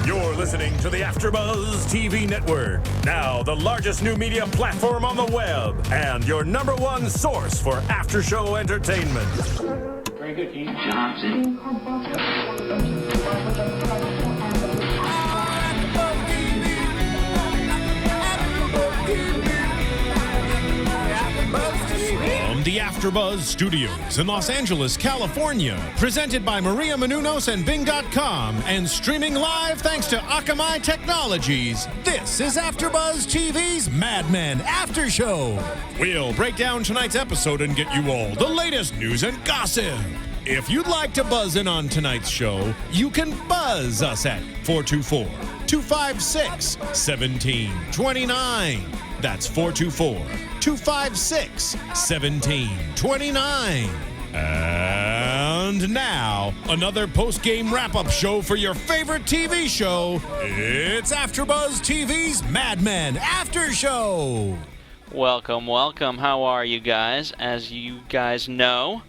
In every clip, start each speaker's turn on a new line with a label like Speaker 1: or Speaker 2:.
Speaker 1: You're listening to the AFTERBUZZ TV Network, now the largest new media platform on the web, and your #1 source for after-show entertainment.
Speaker 2: Very good, Keith. Johnson.
Speaker 1: From the AFTERBUZZ Studios in Los Angeles, California, presented by Maria Menounos and Bing.com, and streaming live thanks to Akamai Technologies, this is AFTERBUZZ TV's Mad Men After Show. We'll break down tonight's episode and get you all the latest news and gossip. If you'd like to buzz in on tonight's show, you can buzz us at 424-256-1729. That's 424-256-1729. And now, another post-game wrap-up show for your favorite TV show. It's AFTERBUZZ TV's Mad Men After Show.
Speaker 3: Welcome, welcome. How are you guys? As you guys know,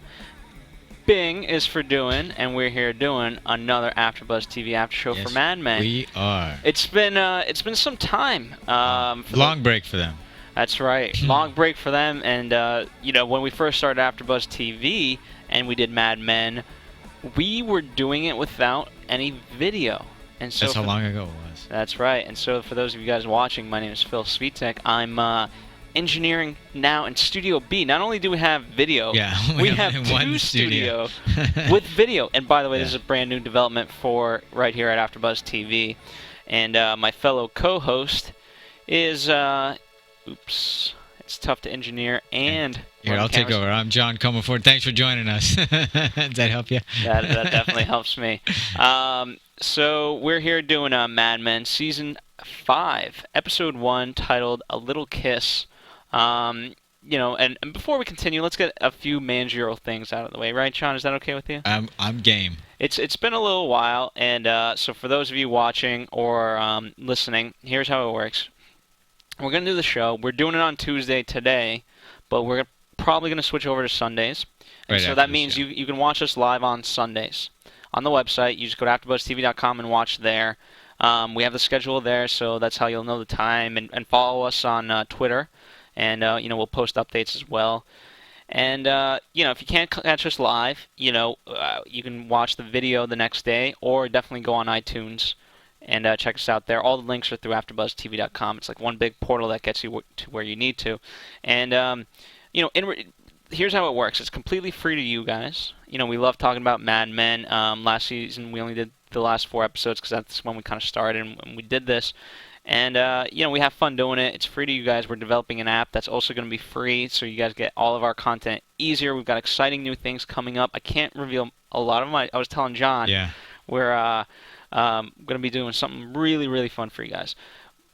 Speaker 3: Bing is for doing, and we're here doing another AFTERBUZZ TV After Show for Mad Men.
Speaker 4: We are.
Speaker 3: It's been some time.
Speaker 4: Long break for them.
Speaker 3: That's right. Long break for them. And, when we first started AFTERBUZZ TV and we did Mad Men, we were doing it without any video. And so
Speaker 4: that's how long ago it was.
Speaker 3: That's right. And so for those of you guys watching, my name is Phil Svitek. I'm engineering now in Studio B. Not only do we have video, we have two studio with video. And by the way, this is a brand new development for right here at AFTERBUZZ TV. And my fellow co-host is... Oops. It's tough to engineer and...
Speaker 4: Here, I'll take over. I'm John Comerford. Thanks for joining us. Does that help you?
Speaker 3: That definitely helps me. So we're here doing Mad Men Season 5, Episode 1, titled A Little Kiss. And before we continue, let's get a few managerial things out of the way. Right, John? Is that okay with you?
Speaker 4: I'm game.
Speaker 3: It's been a little while, and so for those of you watching or listening, here's how it works. We're going to do the show. We're doing it on Tuesday today, but we're probably going to switch over to Sundays. And so that means you can watch us live on Sundays. On the website, you just go to AfterBuzzTV.com and watch there. We have the schedule there, so that's how you'll know the time. And follow us on Twitter, and we'll post updates as well. And if you can't catch us live, you can watch the video the next day, or definitely go on iTunes and check us out there. All the links are through AfterBuzzTV.com. It's like one big portal that gets you to where you need to. And, here's how it works. It's completely free to you guys. We love talking about Mad Men. Last season, we only did the last 4 episodes because that's when we kind of started and we did this. And, we have fun doing it. It's free to you guys. We're developing an app that's also going to be free, so you guys get all of our content easier. We've got exciting new things coming up. I can't reveal a lot of them. I was telling John, we're going to be doing something really, really fun for you guys.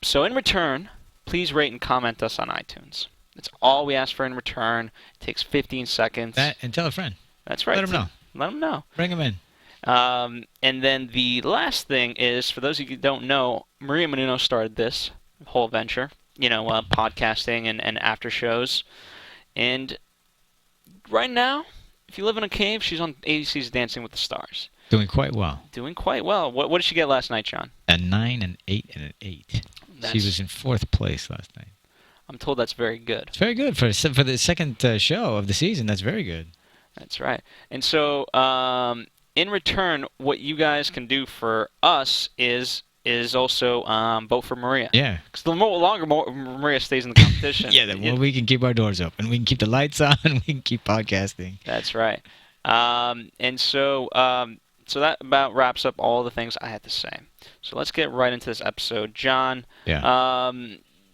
Speaker 3: So in return, please rate and comment us on iTunes. That's all we ask for in return. It takes 15 seconds.
Speaker 4: And tell a friend.
Speaker 3: That's right.
Speaker 4: Let them know.
Speaker 3: Let them know.
Speaker 4: Bring them in.
Speaker 3: And then the last thing is, for those of you who don't know, Maria Menounos started this whole venture, podcasting and after shows. And right now, if you live in a cave, she's on ABC's Dancing with the Stars.
Speaker 4: Doing quite well.
Speaker 3: Doing quite well. What did she get last night, John?
Speaker 4: A 9, an 8, and an 8. She was in 4th place last night.
Speaker 3: I'm told that's very good.
Speaker 4: It's very good. For the second show of the season, that's very good.
Speaker 3: That's right. And so, in return, what you guys can do for us is also vote for Maria.
Speaker 4: Yeah.
Speaker 3: Because the longer Maria stays in the competition...
Speaker 4: we can keep our doors open. We can keep the lights on. We can keep podcasting.
Speaker 3: That's right. And so that about wraps up all the things I had to say. So let's get right into this episode. John,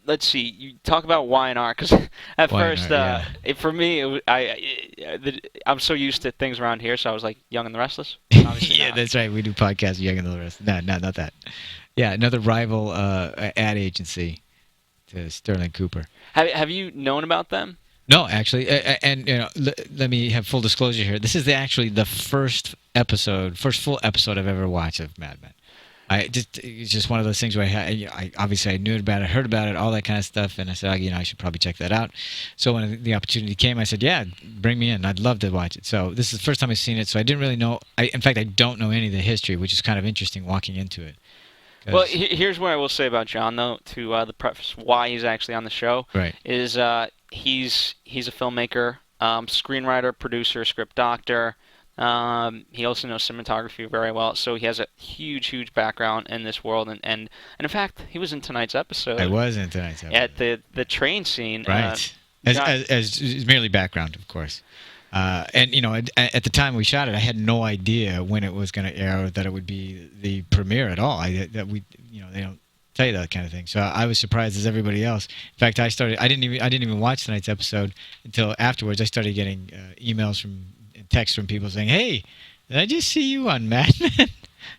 Speaker 3: let's see. You talk about Y&R, because at first, for me, I'm so used to things around here, so I was like, Young and the Restless?
Speaker 4: That's right. We do podcasts, Young and the Restless. No, not that. Yeah, another rival ad agency to Sterling Cooper.
Speaker 3: Have you known about them?
Speaker 4: No, actually, and let me have full disclosure here. This is actually the first full episode I've ever watched of Mad Men. It's just one of those things where I obviously knew about it, heard about it, all that kind of stuff, and I said, I should probably check that out. So when the opportunity came, I said, yeah, bring me in. I'd love to watch it. So this is the first time I've seen it, so I didn't really know. In fact, I don't know any of the history, which is kind of interesting walking into it.
Speaker 3: Well, here's what I will say about John, though, to the preface why he's actually on the show.
Speaker 4: Right.
Speaker 3: Is he's a filmmaker, screenwriter, producer, script doctor. He also knows cinematography very well, so he has a huge background in this world. And in fact, he was in tonight's episode.
Speaker 4: I was in tonight's episode.
Speaker 3: At the train scene.
Speaker 4: Right. As merely background, of course. And at the time we shot it, I had no idea when it was going to air, or that it would be the premiere at all. They don't tell you that kind of thing. So I was surprised as everybody else. In fact, I didn't even watch tonight's episode until afterwards. I started getting emails and texts from people saying, "Hey, did I just see you on Mad Men?"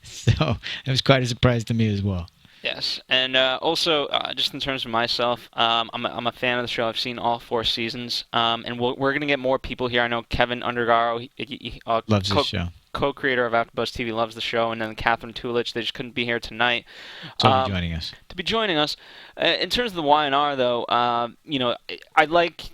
Speaker 4: So it was quite a surprise to me as well.
Speaker 3: Yes, and also just in terms of myself, I'm a fan of the show. I've seen all 4 seasons, and we're gonna get more people here. I know Kevin Undergaro, he
Speaker 4: loves the show.
Speaker 3: Co-creator of AfterBuzz TV, loves the show, and then Catherine Tulich. They just couldn't be here tonight.
Speaker 4: To be joining us.
Speaker 3: In terms of the Y&R, though, I like,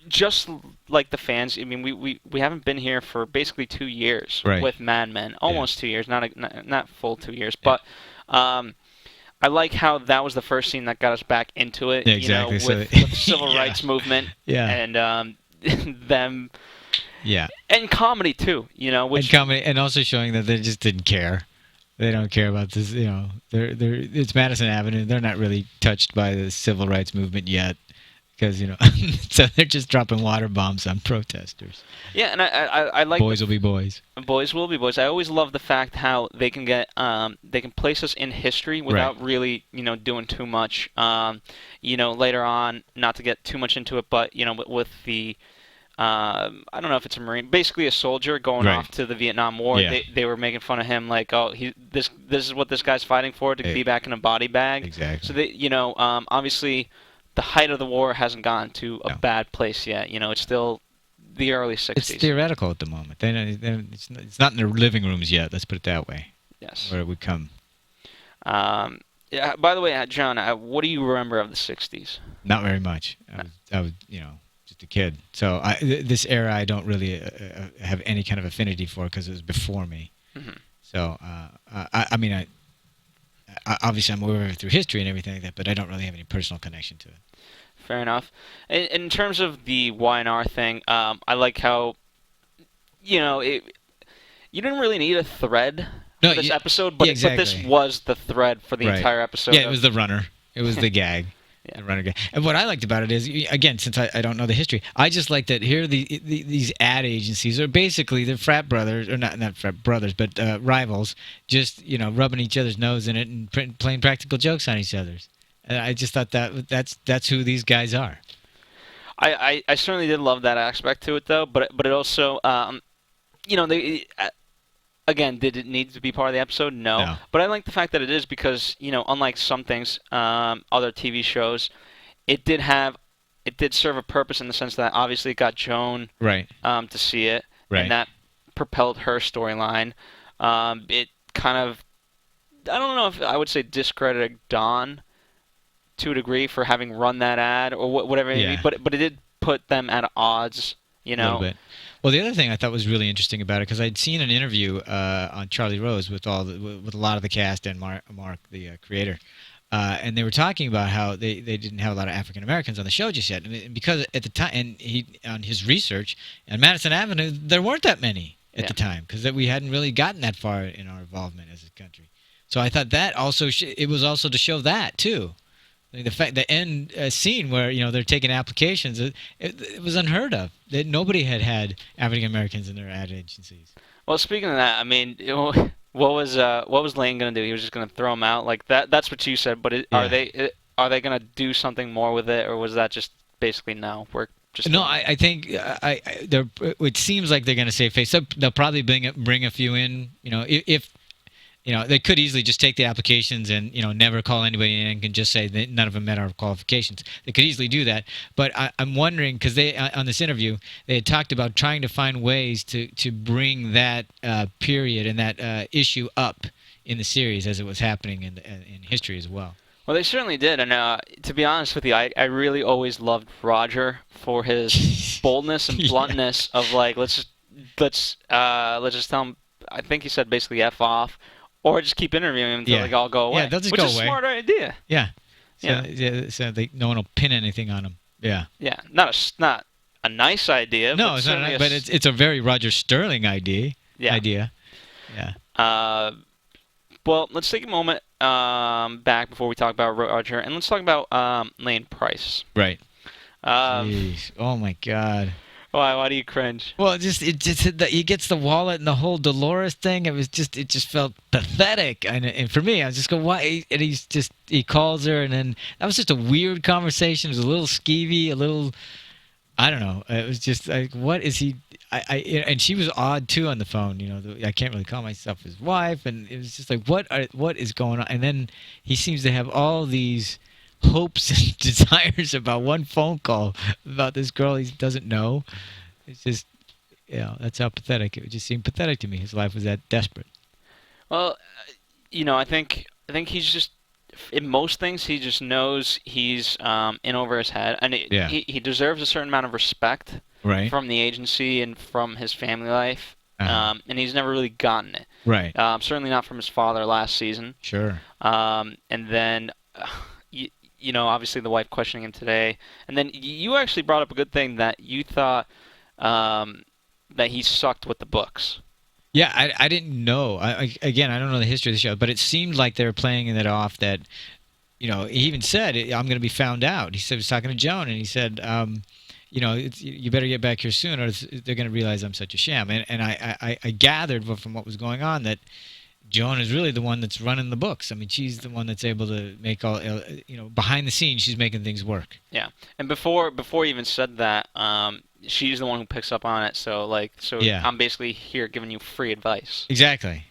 Speaker 3: just like the fans. I mean, we haven't been here for basically 2 years with Mad Men, almost 2 years, not full 2 years, but. I like how that was the first scene that got us back into it.
Speaker 4: Yeah, exactly.
Speaker 3: With the civil rights movement.
Speaker 4: Yeah.
Speaker 3: And them.
Speaker 4: Yeah.
Speaker 3: And comedy too. Which
Speaker 4: and comedy, and also showing that they just didn't care. They don't care about this. It's Madison Avenue. They're not really touched by the civil rights movement yet. Because, so they're just dropping water bombs on protesters.
Speaker 3: Yeah, and I like...
Speaker 4: Boys will be boys.
Speaker 3: Boys will be boys. I always love the fact how they can they can place us in history without really, doing too much. Later on, not to get too much into it, but, with the... I don't know if it's a Marine, basically a soldier going off to the Vietnam War.
Speaker 4: Yeah.
Speaker 3: They were making fun of him, like, oh, this is what this guy's fighting for, to be back in a body bag.
Speaker 4: Exactly.
Speaker 3: So they, obviously... The height of the war hasn't gone to a bad place yet. It's still the early 60s.
Speaker 4: It's theoretical at the moment. It's not in their living rooms yet. Let's put it that way.
Speaker 3: Yes.
Speaker 4: Where it would come.
Speaker 3: Yeah. By the way, John, what do you remember of the 60s?
Speaker 4: Not very much. I was just a kid. So this era I don't really have any kind of affinity for because it was before me. Mm-hmm. So, I mean, obviously, I'm aware of it through history and everything like that, but I don't really have any personal connection to it.
Speaker 3: Fair enough. In terms of the Y&R thing, I like how, you didn't really need a thread for this episode, but this was the thread for the entire episode.
Speaker 4: Yeah, it was the runner. It was the gag. Yeah. The runner gag. And what I liked about it is, again, since I don't know the history, I just like that here these ad agencies are basically the frat brothers, or not frat brothers, but rivals, just rubbing each other's nose in it and playing practical jokes on each other's. And I just thought that's who these guys are.
Speaker 3: I certainly did love that aspect to it, though, but it also, they. Again, did it need to be part of the episode? No. But I like the fact that it is because, unlike some things, other TV shows, it did serve a purpose in the sense that obviously it got Joan to see it, and that propelled her storyline. It kind of, I don't know if I would say discredited Dawn to a degree for having run that ad or whatever it may be, but it did put them at odds, A little bit.
Speaker 4: Well, the other thing I thought was really interesting about it, because I'd seen an interview on Charlie Rose with a lot of the cast and Mark the creator, and they were talking about how they didn't have a lot of African Americans on the show just yet, and because at the time, and he on his research on Madison Avenue, there weren't that many at the time, because we hadn't really gotten that far in our involvement as a country. So I thought that also it was also to show that too. The end scene where they're taking applications, it was unheard of. Nobody had African Americans in their ad agencies.
Speaker 3: Well, speaking of that, I mean, what was Lane going to do? He was just going to throw them out like that. That's what you said. But are they going to do something more with it, or was that just basically no? We're just
Speaker 4: no. I think it seems like they're going to save face. They'll probably bring a few in. If. They could easily just take the applications and, never call anybody in and can just say that none of them met our qualifications. They could easily do that. But I'm wondering, because they on this interview, they had talked about trying to find ways to bring that period and that issue up in the series as it was happening in history as well.
Speaker 3: Well, they certainly did. And to be honest with you, I really always loved Roger for his boldness and bluntness of, like, let's just tell him, I think he said basically F off. Or just keep interviewing them until they all go away.
Speaker 4: Yeah, they'll just
Speaker 3: which
Speaker 4: go
Speaker 3: is
Speaker 4: away.
Speaker 3: a smart idea.
Speaker 4: Yeah. So,
Speaker 3: Yeah.
Speaker 4: so no one will pin anything on them. Yeah.
Speaker 3: Yeah, not a nice idea.
Speaker 4: No,
Speaker 3: but
Speaker 4: it's not.
Speaker 3: certainly
Speaker 4: But it's a very Roger Sterling idea.
Speaker 3: Yeah.
Speaker 4: Yeah.
Speaker 3: Well, let's take a moment back before we talk about Roger, and let's talk about Lane Pryce.
Speaker 4: Right.
Speaker 3: Um,
Speaker 4: Jeez. Oh my God.
Speaker 3: why do you cringe?
Speaker 4: Well, he gets the wallet and the whole Dolores thing. It just felt pathetic, and for me, I was just going, why? And he calls her, and then that was just a weird conversation. It was a little skeevy, a little, I don't know. It was just like, what is he? And she was odd too on the phone. I can't really call myself his wife, and it was just like, what is going on? And then he seems to have all these hopes and desires about one phone call about this girl he doesn't know. It's just, that's how pathetic. It just seemed pathetic to me. His life was that desperate.
Speaker 3: Well, I think he's just, in most things, he just knows he's in over his head, and he deserves a certain amount of respect from the agency and from his family life, and he's never really gotten it.
Speaker 4: Right.
Speaker 3: Certainly not from his father last season.
Speaker 4: Sure.
Speaker 3: And then, obviously the wife questioning him today, and then you actually brought up a good thing that you thought that he sucked with the books.
Speaker 4: Yeah, I didn't know. Again, I don't know the history of the show, but it seemed like they were playing it off that, he even said, I'm going to be found out. He said he was talking to Joan, and he said, you better get back here soon, or they're going to realize I'm such a sham. And I gathered from what was going on that Joan is really the one that's running the books. I mean, she's the one that's able to make all, behind the scenes, she's making things work. Yeah.
Speaker 3: And before he even said that, she's the one who picks up on it. So I'm basically here giving you free advice.
Speaker 4: Exactly.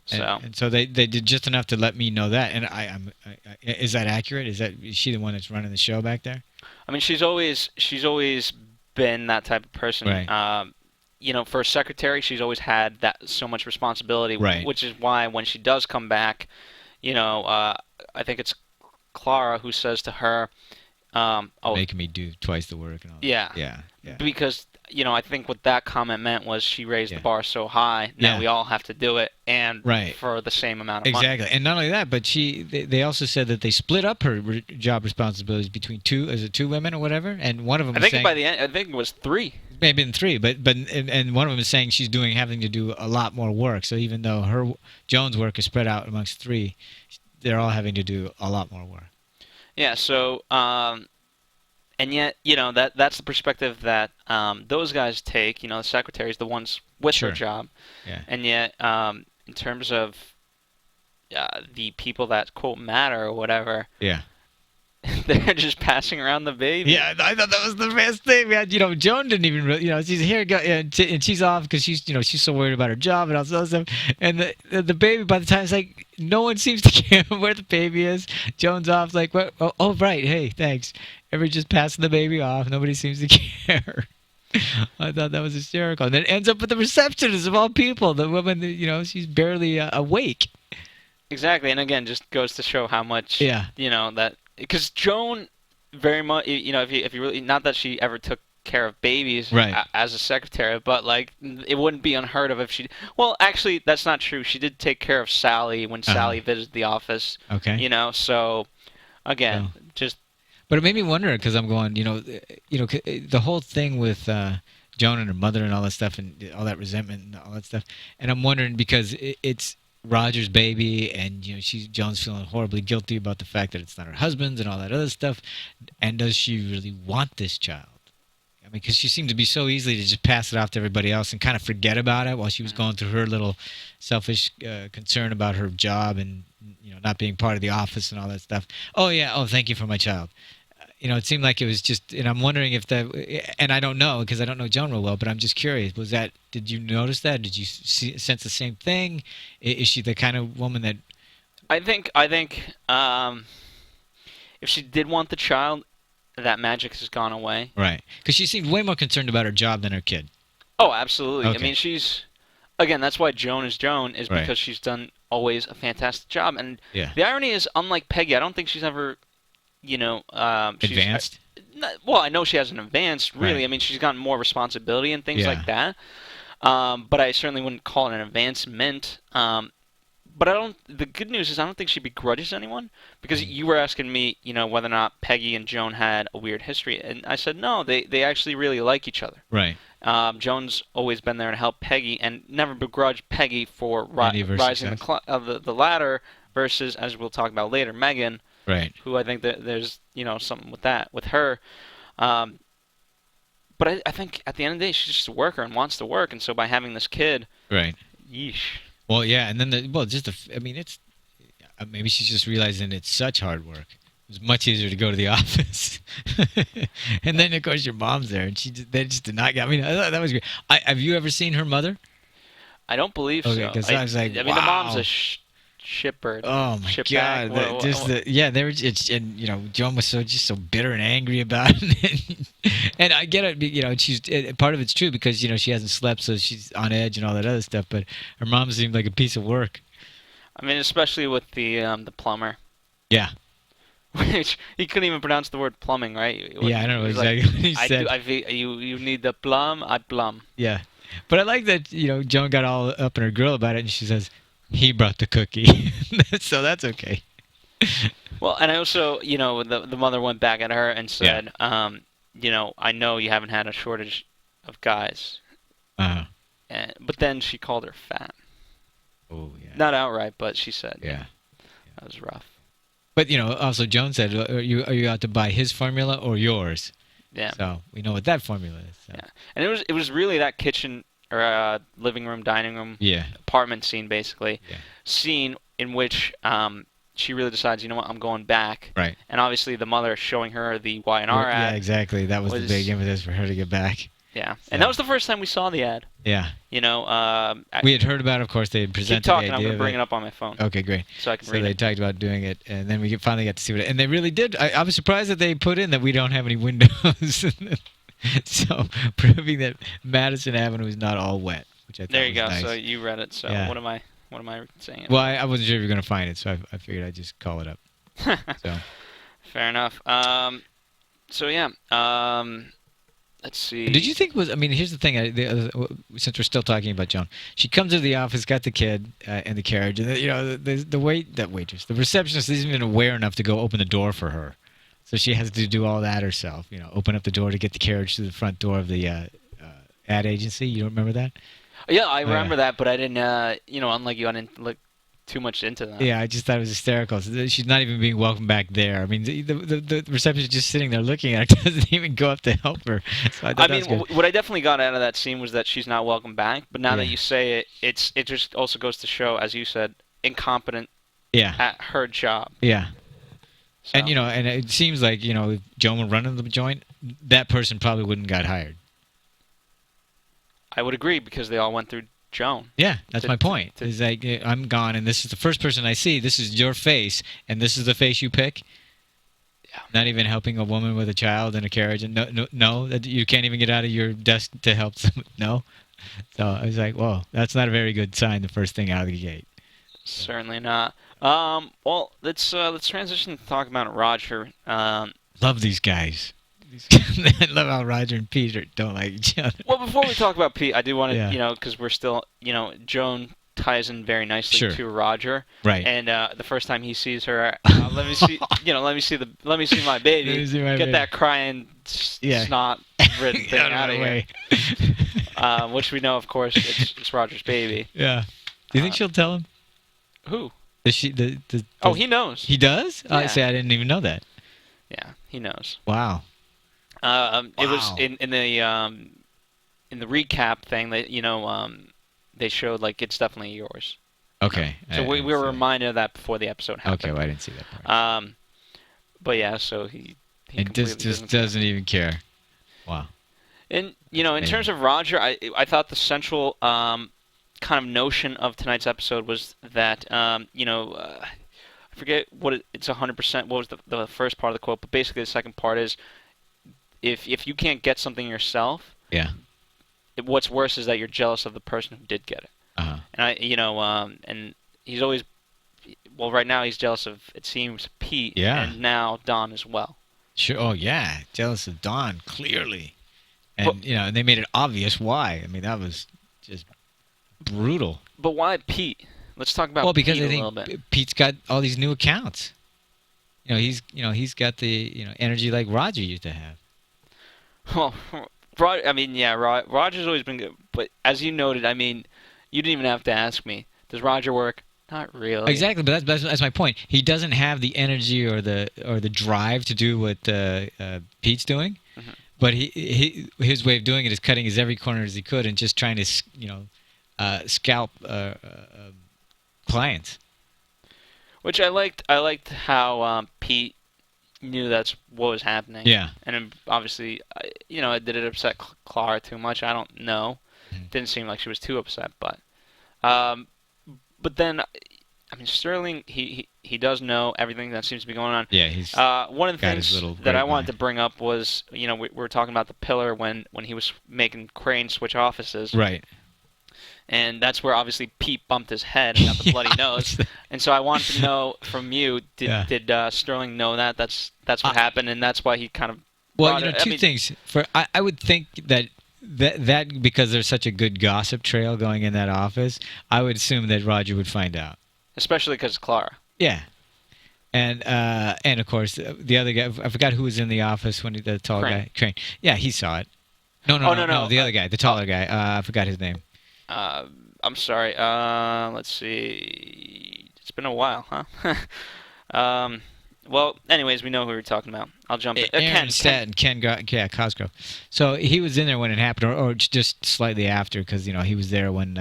Speaker 3: So
Speaker 4: and so they did just enough to let me know that. And is that accurate? Is she the one that's running the show back there?
Speaker 3: I mean, she's always been that type of person.
Speaker 4: Right.
Speaker 3: For a secretary, she's always had that so much responsibility,
Speaker 4: right.
Speaker 3: Which is why when she does come back, I think it's Clara who says to her,
Speaker 4: making me do twice the work and all that.
Speaker 3: Yeah. Because, I think what that comment meant was she raised the bar so high, now we all have to do it, and for the same amount of money.
Speaker 4: Exactly. And not only that, but they also said that they split up her job responsibilities between two women or whatever, and one of them was saying,
Speaker 3: by the end, I think it was 3.
Speaker 4: Maybe in 3, but one of them is saying she's having to do a lot more work. So even though Joan's work is spread out amongst 3, they're all having to do a lot more work.
Speaker 3: Yeah. So, and yet, that's the perspective that those guys take. The secretaries, the ones with their job.
Speaker 4: Yeah.
Speaker 3: And yet, in terms of the people that quote matter or whatever.
Speaker 4: Yeah.
Speaker 3: They're just passing around the baby.
Speaker 4: Yeah, I thought that was the best thing. Man. Joan didn't even really, she's here, and she's off because she's so worried about her job and all that stuff. And the baby, by the time it's like, no one seems to care where the baby is. Joan's off, like, oh, right, hey, thanks. Everybody's just passing the baby off. Nobody seems to care. I thought that was hysterical. And then it ends up with the receptionist of all people. The woman, she's barely awake.
Speaker 3: Exactly, and again, just goes to show how much, that. Because Joan, very much, if you really, not that she ever took care of babies as a secretary, but like it wouldn't be unheard of if she. Well, actually, that's not true. She did take care of Sally when Sally visited the office.
Speaker 4: Okay.
Speaker 3: So again, just.
Speaker 4: But it made me wonder because I'm going, the whole thing with Joan and her mother and all that stuff and all that resentment and all that stuff, and I'm wondering because it's Roger's baby, and Joan's feeling horribly guilty about the fact that it's not her husband's and all that other stuff. And does she really want this child? I mean, because she seemed to be so easily to just pass it off to everybody else and kind of forget about it while she was going through her little selfish concern about her job and not being part of the office and all that stuff. Oh yeah, thank you for my child. It seemed like it was just, and I'm wondering if that, and I don't know because I don't know Joan real well, but I'm just curious. Did you notice that? Did you sense the same thing? Is she the kind of woman that?
Speaker 3: I think, if she did want the child, that magic has gone away.
Speaker 4: Right. Because she seemed way more concerned about her job than her kid.
Speaker 3: Oh, absolutely.
Speaker 4: Okay.
Speaker 3: I mean, again, that's why Joan is because she's done always a fantastic job. And the irony is, unlike Peggy, I don't think she's ever.
Speaker 4: Advanced?
Speaker 3: Well, I know she hasn't advanced, really.
Speaker 4: Right.
Speaker 3: I mean, she's gotten more responsibility and things like that. But I certainly wouldn't call it an advancement. But I don't. The good news is I don't think she begrudges anyone, because you were asking me, whether or not Peggy and Joan had a weird history, and I said no. They actually really like each other.
Speaker 4: Right.
Speaker 3: Joan's always been there to help Peggy, and never begrudged Peggy for
Speaker 4: Any
Speaker 3: rising
Speaker 4: success.
Speaker 3: the ladder. Versus, as we'll talk about later, Megan,
Speaker 4: Right.
Speaker 3: who I think that there's something with her. But I think at the end of the day, she's just a worker and wants to work, and so by having this kid,
Speaker 4: Right.
Speaker 3: yeesh.
Speaker 4: Well, yeah, and then it's maybe she's just realizing it's such hard work. It's much easier to go to the office, and then of course your mom's there, and they just did not get. I mean, I thought that was great. Have you ever seen her mother?
Speaker 3: I don't believe
Speaker 4: Okay,
Speaker 3: so.
Speaker 4: 'cause I was like,
Speaker 3: I mean, the
Speaker 4: wow.
Speaker 3: mom's a shitbird.
Speaker 4: Oh my
Speaker 3: Shit
Speaker 4: God!
Speaker 3: bag.
Speaker 4: They were and Joan was so bitter and angry about it, and I get it. She's part of it's true because she hasn't slept, so she's on edge and all that other stuff. But her mom seemed like a piece of work.
Speaker 3: I mean, especially with the plumber.
Speaker 4: Yeah.
Speaker 3: Which he couldn't even pronounce the word plumbing, right?
Speaker 4: Yeah, I don't know
Speaker 3: He was
Speaker 4: exactly what he said.
Speaker 3: You need the plum, I plumb.
Speaker 4: Yeah, but I like that Joan got all up in her grill about it, and she says he brought the cookie, so that's okay.
Speaker 3: Well, and I also, the mother went back at her and said, I know you haven't had a shortage of guys. But then she called her fat.
Speaker 4: Oh yeah.
Speaker 3: Not outright, but she said.
Speaker 4: Yeah.
Speaker 3: That was rough.
Speaker 4: But also Joan said, are you out to buy his formula or yours?
Speaker 3: Yeah.
Speaker 4: So we know what that formula is. So.
Speaker 3: Yeah, and it was really that kitchen or living room, dining room, apartment scene, basically, scene in which she really decides, you know what, I'm going back.
Speaker 4: Right.
Speaker 3: And obviously the mother showing her the Y&R ad.
Speaker 4: Yeah, exactly. That was the big impetus for her to get back.
Speaker 3: Yeah,
Speaker 4: So.
Speaker 3: and that was the first time we saw the ad.
Speaker 4: Yeah.
Speaker 3: We
Speaker 4: had heard about it, of course. They had presented
Speaker 3: keep talking,
Speaker 4: the
Speaker 3: I'm
Speaker 4: idea
Speaker 3: going to bring it up on my phone.
Speaker 4: Okay, great.
Speaker 3: So I can read
Speaker 4: they
Speaker 3: it.
Speaker 4: talked about doing it, and then we finally got to see it. And they really did. I was surprised that they put in that we don't have any windows. So, proving that Madison Avenue is not all wet, which I thought
Speaker 3: there you
Speaker 4: was
Speaker 3: go.
Speaker 4: nice.
Speaker 3: So you read it. So what am I saying?
Speaker 4: Well, I wasn't sure if you were going to find it, so I figured I'd just call it up. So.
Speaker 3: Fair enough. Let's see.
Speaker 4: Did you think here's the thing. Since we're still talking about Joan, she comes into the office, got the kid in the carriage, and the waitress, the receptionist isn't even aware enough to go open the door for her, so she has to do all that herself. Open up the door to get the carriage to the front door of the ad agency. You don't remember that?
Speaker 3: Yeah, I remember that, but I didn't. Unlike you, I didn't look too much into that.
Speaker 4: Yeah, I just thought it was hysterical. So she's not even being welcomed back there. I mean, the receptionist is just sitting there looking at her, doesn't even go up to help her. So
Speaker 3: what I definitely got out of that scene was that she's not welcome back. But now that you say it, it just also goes to show, as you said, incompetent at her job.
Speaker 4: Yeah.
Speaker 3: So.
Speaker 4: And and it seems like if Joan were running the joint, that person probably wouldn't got hired.
Speaker 3: I would agree because they all went through Joan.
Speaker 4: Yeah, that's my point. Is like I'm gone, and this is the first person I see. This is your face, and this is the face you pick. Yeah. Not even helping a woman with a child in a carriage, and no, that you can't even get out of your desk to help someone. No. So I was like, whoa, that's not a very good sign. The first thing out of the gate.
Speaker 3: Certainly not. Well, let's transition to talk about Roger.
Speaker 4: Love these guys. I love how Roger and Peter don't like each other.
Speaker 3: Well, before we talk about Pete, I do want to, because we're still, Joan ties in very nicely to Roger.
Speaker 4: Right.
Speaker 3: And the first time he sees her, let me see, let me see my baby. Get that crying snot-ridden thing out of here. Which we know, of course, it's Roger's baby.
Speaker 4: Yeah. Do you think she'll tell him?
Speaker 3: Who?
Speaker 4: Does she?
Speaker 3: Oh, he knows.
Speaker 4: He does?
Speaker 3: Yeah.
Speaker 4: I didn't even know that.
Speaker 3: Yeah, he knows.
Speaker 4: Wow.
Speaker 3: It was in the recap thing that they showed like it's definitely yours.
Speaker 4: Okay.
Speaker 3: So we were reminded of that before the episode happened.
Speaker 4: Okay, well, I didn't see that part.
Speaker 3: But yeah, so he
Speaker 4: just doesn't even care. Wow.
Speaker 3: And in terms of Roger, I thought the central kind of notion of tonight's episode was that I forget what it's 100%. What was the first part of the quote? But basically, the second part is. If you can't get something yourself, what's worse is that you're jealous of the person who did get it. And and he's always, right now he's jealous of, it seems, Pete, and now Don as well.
Speaker 4: Sure. Oh yeah, jealous of Don clearly, and and they made it obvious why. I mean, that was just brutal.
Speaker 3: But why Pete? Let's talk about
Speaker 4: Well, because
Speaker 3: Pete
Speaker 4: I
Speaker 3: a little
Speaker 4: think
Speaker 3: bit.
Speaker 4: Pete's got all these new accounts. He's got the energy like Roger used to have.
Speaker 3: Well, Roger's always been good. But as you noted, I mean, you didn't even have to ask me. Does Roger work? Not really.
Speaker 4: Exactly, but that's my point. He doesn't have the energy or the drive to do what Pete's doing.
Speaker 3: Mhm.
Speaker 4: But his way of doing it is cutting as every corner as he could and just trying to scalp clients.
Speaker 3: Which I liked. I liked how Pete knew that's what was happening.
Speaker 4: Yeah.
Speaker 3: And obviously, did it upset Clara too much? I don't know.
Speaker 4: Mhm.
Speaker 3: Didn't seem like she was too upset, but then, I mean, Sterling, he does know everything that seems to be going on.
Speaker 4: Yeah, he's
Speaker 3: one of the
Speaker 4: got his
Speaker 3: things
Speaker 4: little
Speaker 3: that I
Speaker 4: grapevine.
Speaker 3: wanted to bring up was, we were talking about the pillar when he was making Crane switch offices.
Speaker 4: right.
Speaker 3: And that's where obviously Pete bumped his head and got the bloody nose. And so I wanted to know from you, did Sterling know that? That's what happened, and that's why he kind of
Speaker 4: Well,
Speaker 3: brought it.
Speaker 4: two things. I would think that because there's such a good gossip trail going in that office, I would assume that Roger would find out.
Speaker 3: Especially because Clara.
Speaker 4: Yeah. And of course the other guy, I forgot who was in the office when the tall
Speaker 3: Crane.
Speaker 4: guy, Crane. Yeah, he saw it. No, the other guy, the taller guy. I forgot his name.
Speaker 3: I'm sorry. Let's see. It's been a while, huh? Well, anyways, we know who we're talking about. I'll jump in.
Speaker 4: Ken Cosgrove. So he was in there when it happened, or just slightly after, because he was there when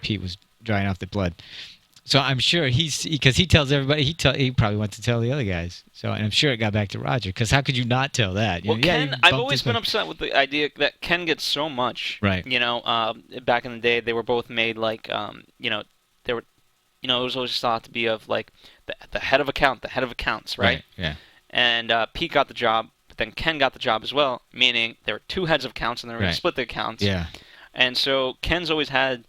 Speaker 4: Pete was drying off the blood. So I'm sure because he tells everybody. He probably went to tell the other guys. So and I'm sure it got back to Roger, because how could you not tell that?
Speaker 3: Well, Ken, I've always been upset with the idea that Ken gets so much.
Speaker 4: Right.
Speaker 3: Back in the day, they were both made like, they were, it was always thought to be of like the head of accounts, right?
Speaker 4: Yeah.
Speaker 3: And Pete got the job, but then Ken got the job as well, meaning there were two heads of accounts and they were going to split the accounts.
Speaker 4: Yeah.
Speaker 3: And so Ken's always had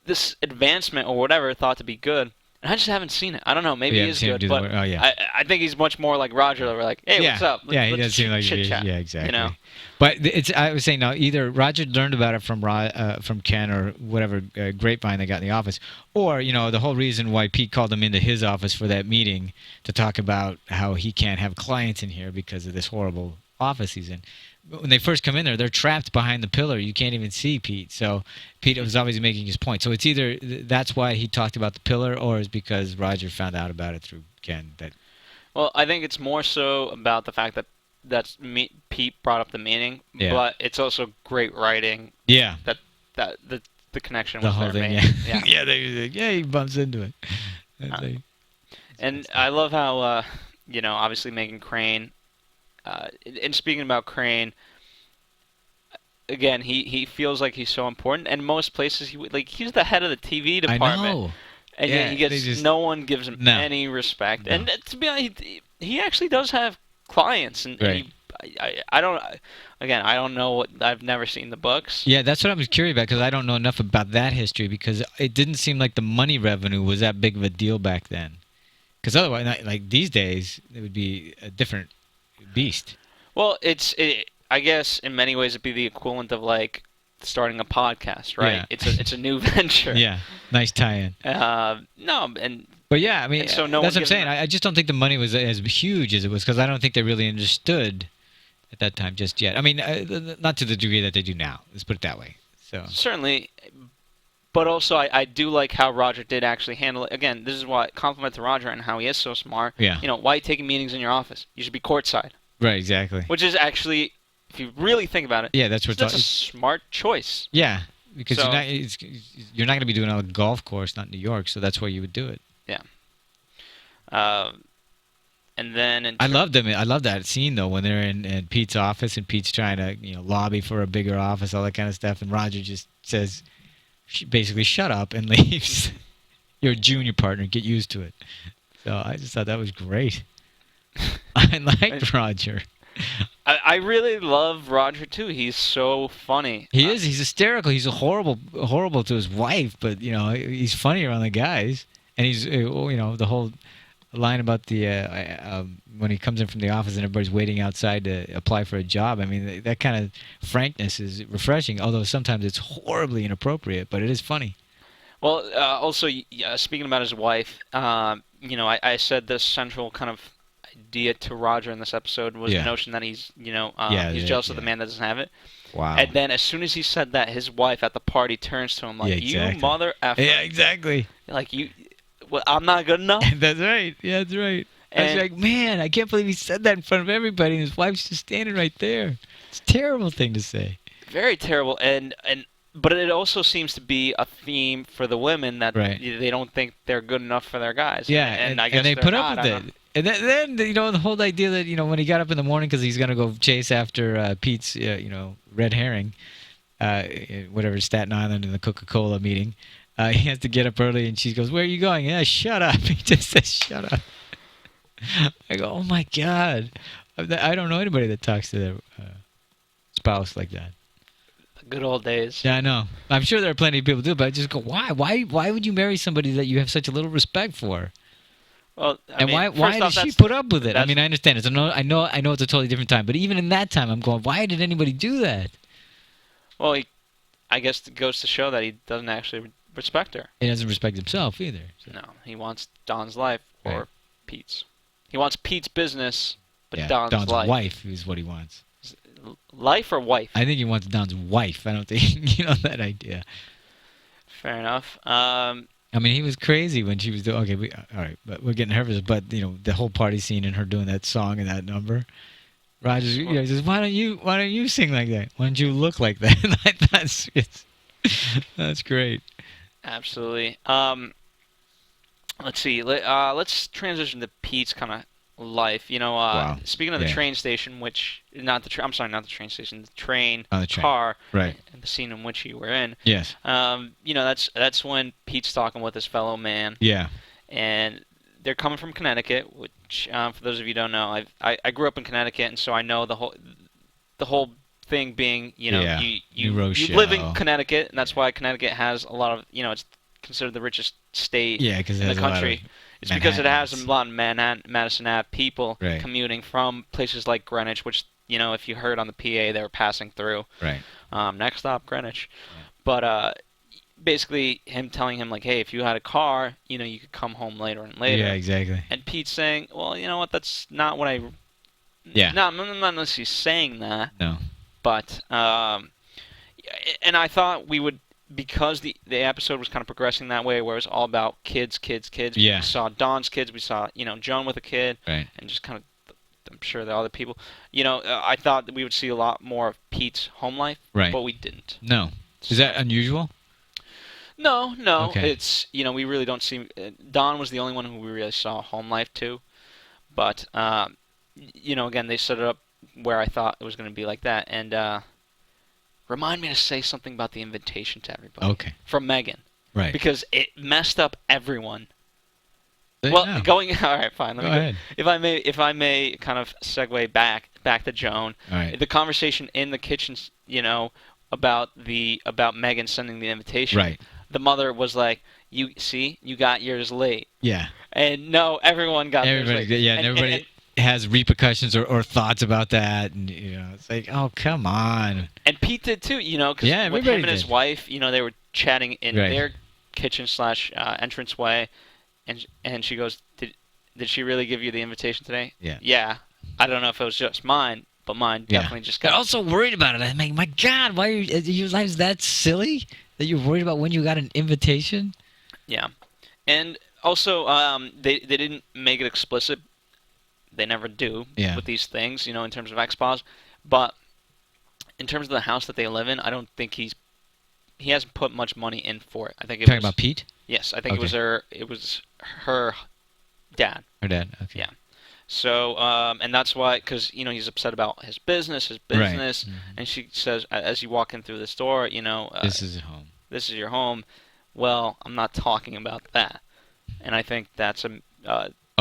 Speaker 3: this advancement or whatever thought to be good, and I just haven't seen it. I don't know. Maybe he is good, but I think he's much more like Roger. We're like, hey, what's up?
Speaker 4: He does seem like
Speaker 3: chit chat.
Speaker 4: Yeah, exactly. But I was saying now, either Roger learned about it from Ken or whatever grapevine they got in the office, or the whole reason why Pete called him into his office for that meeting to talk about how he can't have clients in here because of this horrible office he's in. When they first come in there, they're trapped behind the pillar. You can't even see Pete. So Pete was always making his point. So it's either that's why he talked about the pillar, or it's because Roger found out about it through Ken.
Speaker 3: Well, I think it's more so about the fact that Pete brought up the meeting, but it's also great writing.
Speaker 4: Yeah.
Speaker 3: That the connection
Speaker 4: the
Speaker 3: was
Speaker 4: whole
Speaker 3: there.
Speaker 4: thing. Yeah. Yeah. He bumps into it.
Speaker 3: And I love how obviously making Crane. And speaking about Crane, again, he feels like he's so important, and most places he's the head of the TV department.
Speaker 4: I know.
Speaker 3: And yet he gets no one gives him any respect.
Speaker 4: No.
Speaker 3: And to be honest, he actually does have clients, and I don't know what, I've never seen the books.
Speaker 4: Yeah, that's what I was curious about, because I don't know enough about that history, because it didn't seem like the money revenue was that big of a deal back then. Because otherwise, like these days, it would be a different beast.
Speaker 3: Well, I guess in many ways it'd be the equivalent of like starting a podcast, right?
Speaker 4: Yeah.
Speaker 3: It's a new venture.
Speaker 4: Yeah, nice tie-in.
Speaker 3: But
Speaker 4: yeah, I mean,
Speaker 3: so
Speaker 4: that's what I'm saying. I just don't think the money was as huge as it was, because I don't think they really understood at that time just yet. I mean, not to the degree that they do now. Let's put it that way. So
Speaker 3: certainly. But also, I do like how Roger did actually handle it. Again, this is why compliment to Roger and how he is so smart.
Speaker 4: Yeah.
Speaker 3: Why are you taking meetings in your office? You should be courtside.
Speaker 4: Right, exactly.
Speaker 3: Which is actually, if you really think about it,
Speaker 4: that's
Speaker 3: a smart choice.
Speaker 4: Yeah, because you're not going to be doing it on a golf course, not New York, so that's why you would do it.
Speaker 3: Yeah. And then
Speaker 4: I love that scene though, when they're in Pete's office and Pete's trying to lobby for a bigger office, all that kind of stuff, and Roger just says, basically, shut up and leaves. You're a junior partner. Get used to it. So I just thought that was great. I liked Roger.
Speaker 3: I really love Roger too. He's so funny.
Speaker 4: He is. He's hysterical. He's horrible to his wife, but he's funny around the guys. And he's the whole line about the when he comes in from the office and everybody's waiting outside to apply for a job. I mean, that kind of frankness is refreshing. Although sometimes it's horribly inappropriate, but it is funny.
Speaker 3: Well, also, speaking about his wife, I said the central kind of idea to Roger in this episode was the notion that he's, he's jealous of the man that doesn't have it.
Speaker 4: Wow.
Speaker 3: And then as soon as he said that, his wife at the party turns to him like, "You mother effer."
Speaker 4: Yeah, exactly.
Speaker 3: Like, well, I'm not good enough?
Speaker 4: That's right. Yeah, that's right. And I was like, man, I can't believe he said that in front of everybody, and his wife's just standing right there. It's a terrible thing to say.
Speaker 3: Very terrible. But it also seems to be a theme for the women that they don't think they're good enough for their guys.
Speaker 4: Yeah,
Speaker 3: and I guess
Speaker 4: they put up with it.
Speaker 3: Know.
Speaker 4: And then the whole idea that when he got up in the morning because he's gonna go chase after Pete's red herring, whatever, Staten Island in the Coca-Cola meeting, he has to get up early, and she goes, "Where are you going?" "Yeah, shut up." He just says, "Shut up." I go, "Oh my God, I don't know anybody that talks to their spouse like that."
Speaker 3: Good old days.
Speaker 4: Yeah, I know. I'm sure there are plenty of people do, but I just go, why? Why would you marry somebody that you have such a little respect for?
Speaker 3: Well,
Speaker 4: why did she put up with it? I mean, I understand it. I know it's a totally different time, but even in that time, I'm going, why did anybody do that?
Speaker 3: Well, I guess it goes to show that he doesn't actually respect her.
Speaker 4: He doesn't respect himself either. So.
Speaker 3: No, he wants Don's life or Pete's. He wants Pete's business, but Don's life.
Speaker 4: Don's wife is what he wants.
Speaker 3: Life or wife?
Speaker 4: I think he wants Don's wife. I don't think that idea.
Speaker 3: Fair enough.
Speaker 4: I mean, he was crazy when she was doing. Okay, all right, but we're getting nervous. But the whole party scene and her doing that song and that number. Roger says, "Why don't you sing like that? Why don't you look like that?" That's great.
Speaker 3: Absolutely. Let's see. Let's transition to Pete's kind of life.
Speaker 4: Wow.
Speaker 3: Speaking of the train station, not the train station, the train
Speaker 4: train.
Speaker 3: car,
Speaker 4: right?
Speaker 3: And the scene in which you were in.
Speaker 4: Yes.
Speaker 3: That's when Pete's talking with his fellow man.
Speaker 4: Yeah.
Speaker 3: And they're coming from Connecticut, which for those of you who don't know, I grew up in Connecticut, and so I know the whole thing being you live in Connecticut, and that's why Connecticut has a lot of it's considered the richest state in the country. It's because it has a lot of Madison Ave people commuting from places like Greenwich, which, if you heard on the PA, they were passing through.
Speaker 4: Right.
Speaker 3: Next stop, Greenwich. Yeah. But basically him telling him, like, hey, if you had a car, you could come home later and later.
Speaker 4: Yeah, exactly.
Speaker 3: And Pete's saying, well, you know what, that's not what I...
Speaker 4: Yeah.
Speaker 3: No, I'm not necessarily saying that.
Speaker 4: No.
Speaker 3: But, and I thought we would... Because the episode was kind of progressing that way, where it was all about kids.
Speaker 4: Yeah.
Speaker 3: We saw Don's kids. We saw, Joan with a kid.
Speaker 4: Right.
Speaker 3: And just kind of, I'm sure the other people. I thought that we would see a lot more of Pete's home life.
Speaker 4: Right.
Speaker 3: But we didn't.
Speaker 4: No. Is that unusual?
Speaker 3: No.
Speaker 4: Okay.
Speaker 3: It's, we really don't see... Don was the only one who we really saw home life to. But, again, they set it up where I thought it was going to be like that. And, remind me to say something about the invitation to everybody.
Speaker 4: Okay.
Speaker 3: From Megan.
Speaker 4: Right.
Speaker 3: Because it messed up everyone.
Speaker 4: All
Speaker 3: right, fine.
Speaker 4: Go ahead.
Speaker 3: If I may kind of segue back to Joan.
Speaker 4: All right.
Speaker 3: The conversation in the kitchen, about Megan sending the invitation.
Speaker 4: Right.
Speaker 3: The mother was like, you got yours late.
Speaker 4: Yeah.
Speaker 3: And no, everyone got theirs late.
Speaker 4: Yeah, and everybody has repercussions or thoughts about that, and it's like, oh, come on.
Speaker 3: And Pete did too, because with him and his wife, they were chatting in their kitchen / entranceway, and she goes, did she really give you the invitation today?
Speaker 4: Yeah.
Speaker 3: Yeah. I don't know if it was just mine, but mine definitely just got.
Speaker 4: I'm also worried about it. I'm like, my God, why are your lives that silly that you're worried about when you got an invitation?
Speaker 3: Yeah, and also they didn't make it explicit. They never do with these things, in terms of expos. But in terms of the house that they live in, I don't think he hasn't put much money in for it. I think
Speaker 4: Talking about Pete?
Speaker 3: Yes, I think it was her dad.
Speaker 4: Her dad. Okay.
Speaker 3: Yeah. So and that's why, because he's upset about his business,
Speaker 4: right. Mm-hmm.
Speaker 3: And she says, as you walk in through this door,
Speaker 4: this is home.
Speaker 3: This is your home. Well, I'm not talking about that, and I think that's a.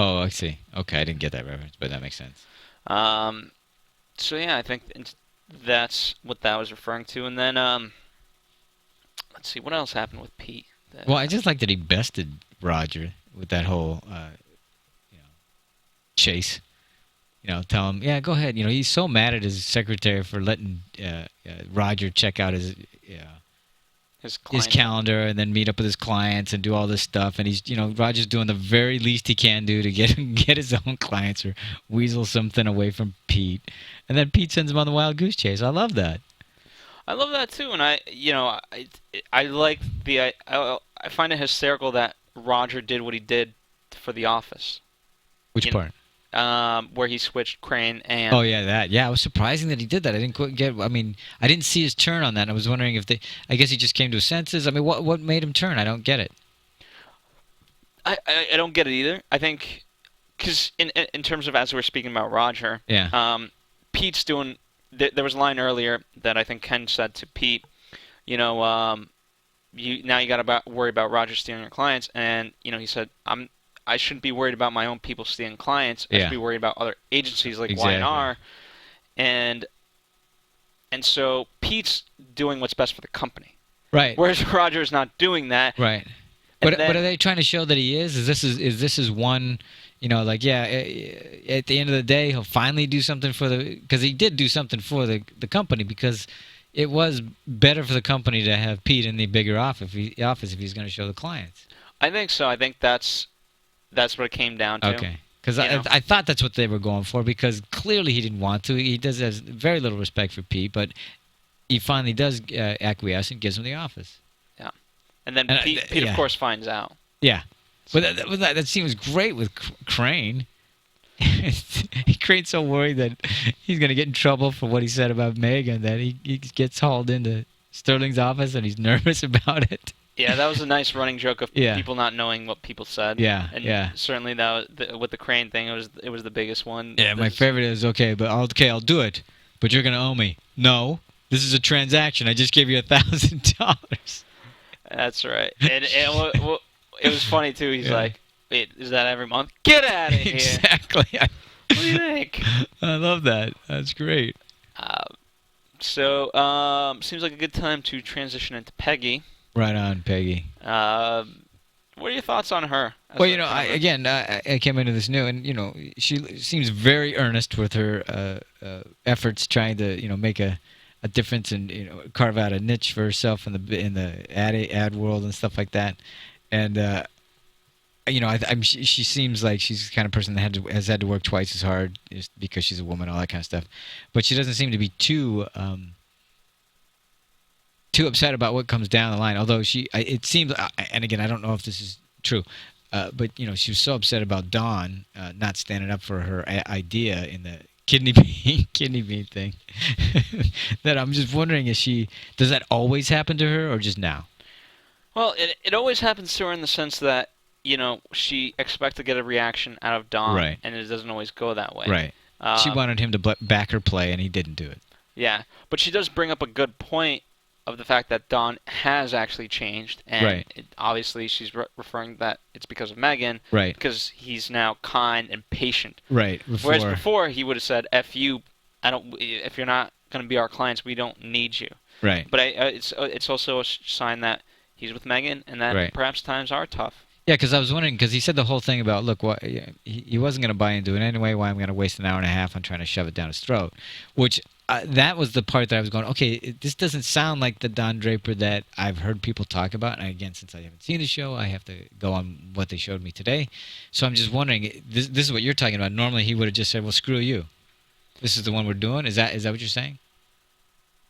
Speaker 4: Oh, I see. Okay, I didn't get that reference, but that makes sense.
Speaker 3: So yeah, I think that's what that was referring to. And then, let's see, what else happened with Pete?
Speaker 4: Well, I just like that he bested Roger with that whole, chase. Tell him, yeah, go ahead. He's so mad at his secretary for letting Roger check out his
Speaker 3: his
Speaker 4: calendar and then meet up with his clients and do all this stuff. And he's, Roger's doing the very least he can do to get his own clients or weasel something away from Pete. And then Pete sends him on the wild goose chase. I love that.
Speaker 3: I love that too, and I like I find it hysterical that Roger did what he did for The Office.
Speaker 4: Which part?
Speaker 3: Where he switched Crane and...
Speaker 4: Oh, yeah, that. Yeah, it was surprising that he did that. I didn't quite get... I mean, I didn't see his turn on that. I was wondering if I guess he just came to his senses. I mean, what made him turn? I don't get it.
Speaker 3: I don't get it either. I think... Because in terms of, as we're speaking about Roger...
Speaker 4: Yeah.
Speaker 3: Pete's doing... There was a line earlier that I think Ken said to Pete, now you got to worry about Roger stealing your clients. And, he said, I shouldn't be worried about my own people stealing clients. I should be worried about other agencies like Y&R. And so Pete's doing what's best for the company.
Speaker 4: Right.
Speaker 3: Whereas Roger's not doing that.
Speaker 4: Right. But are they trying to show that he is? Is this one, at the end of the day, he'll finally do something because he did do something for the company, because it was better for the company to have Pete in the bigger office if he's going to show the clients.
Speaker 3: I think so. I think that's what it came down to.
Speaker 4: Okay. Because I thought that's what they were going for, because clearly he didn't want to. He has very little respect for Pete, but he finally does acquiesce and gives him the office.
Speaker 3: Yeah. And then Pete of course, finds out.
Speaker 4: Yeah. But that scene was great with Crane. Crane's so worried that he's going to get in trouble for what he said about Megan that he gets hauled into Sterling's office and he's nervous about it.
Speaker 3: Yeah, that was a nice running joke of people not knowing what people said.
Speaker 4: Yeah,
Speaker 3: and certainly that with the Crane thing, it was the biggest one.
Speaker 4: Yeah, my favorite is I'll do it, but you're gonna owe me. No, this is a transaction. I just gave you $1,000.
Speaker 3: That's right. And it was funny too. He's like, "Wait, is that every month? Get out of here!"
Speaker 4: Exactly.
Speaker 3: What do you think?
Speaker 4: I love that. That's great.
Speaker 3: So seems like a good time to transition into Peggy.
Speaker 4: Right on, Peggy.
Speaker 3: What are your thoughts on her?
Speaker 4: Well, I came into this new, and, she seems very earnest with her efforts trying to, make a difference and, carve out a niche for herself in the ad world and stuff like that. And, she seems like she's the kind of person that has had to work twice as hard just because she's a woman, all that kind of stuff. But she doesn't seem to be too upset about what comes down the line. Although it seems, and again, I don't know if this is true, but she was so upset about Dawn not standing up for her idea in the kidney bean thing that I'm just wondering, does that always happen to her or just now?
Speaker 3: Well, it always happens to her in the sense that she expects to get a reaction out of Dawn,
Speaker 4: right,
Speaker 3: and it doesn't always go that way.
Speaker 4: Right. She wanted him to back her play, and he didn't do it.
Speaker 3: Yeah, but she does bring up a good point of the fact that Dawn has actually changed, and
Speaker 4: right,
Speaker 3: obviously she's referring that it's because of Megan,
Speaker 4: right,
Speaker 3: because he's now kind and patient.
Speaker 4: Right.
Speaker 3: Whereas before he would have said, "F you, if you're not going to be our clients, we don't need you."
Speaker 4: Right.
Speaker 3: But it's also a sign that he's with Megan, and that perhaps times are tough.
Speaker 4: Yeah, because I was wondering, because he said the whole thing about, look, he wasn't going to buy into it anyway, why I'm going to waste an hour and a half on trying to shove it down his throat, which that was the part that I was going, okay, this doesn't sound like the Don Draper that I've heard people talk about. And again, since I haven't seen the show, I have to go on what they showed me today. So I'm just wondering, this is what you're talking about. Normally he would have just said, well, screw you. This is the one we're doing? Is that what you're saying?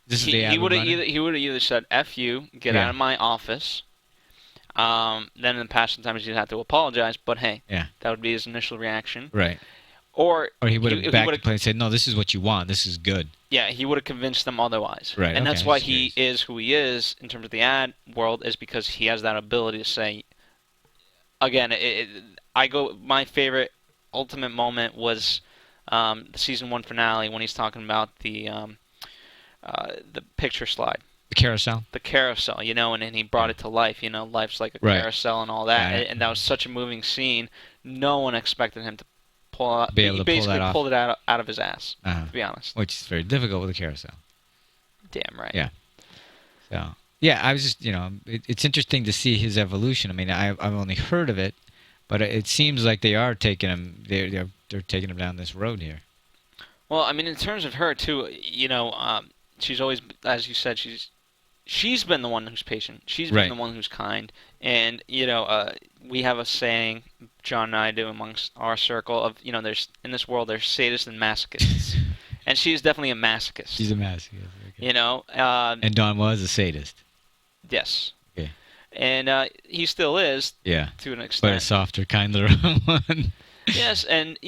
Speaker 4: This is the ad
Speaker 3: he would have either said, F you, get out of my office. Then in the past, sometimes he'd have to apologize, but hey, that would be his initial reaction.
Speaker 4: Right.
Speaker 3: Or
Speaker 4: he would have backed the play and said, no, this is what you want. This is good.
Speaker 3: Yeah, he would have convinced them otherwise.
Speaker 4: Right.
Speaker 3: And that's why he is who he is in terms of the ad world, is because he has that ability to say, again, my favorite ultimate moment was the season 1 finale when he's talking about the picture slide.
Speaker 4: The carousel?
Speaker 3: The carousel, and then he brought it to life. Life's like a carousel and all that. And that was such a moving scene. No one expected him to pull out. He basically pulled it out of his ass, to be honest.
Speaker 4: Which is very difficult with a carousel.
Speaker 3: Damn right.
Speaker 4: Yeah. So, yeah, I was just, it's interesting to see his evolution. I mean, I've only heard of it, but it seems like they are taking him, they're taking him down this road here. Well,
Speaker 3: I mean, in terms of her, too, she's always, as you said, she's been the one who's patient. She's
Speaker 4: Right.
Speaker 3: been the one who's kind. And, we have a saying, John and I do amongst our circle of, there's in this world there's sadists and masochists. And she's definitely a masochist.
Speaker 4: She's a masochist. Okay.
Speaker 3: And
Speaker 4: Don was a sadist.
Speaker 3: Yes.
Speaker 4: Okay.
Speaker 3: And he still is.
Speaker 4: Yeah.
Speaker 3: To an
Speaker 4: But
Speaker 3: extent.
Speaker 4: a softer, kinder one.
Speaker 3: Yes, and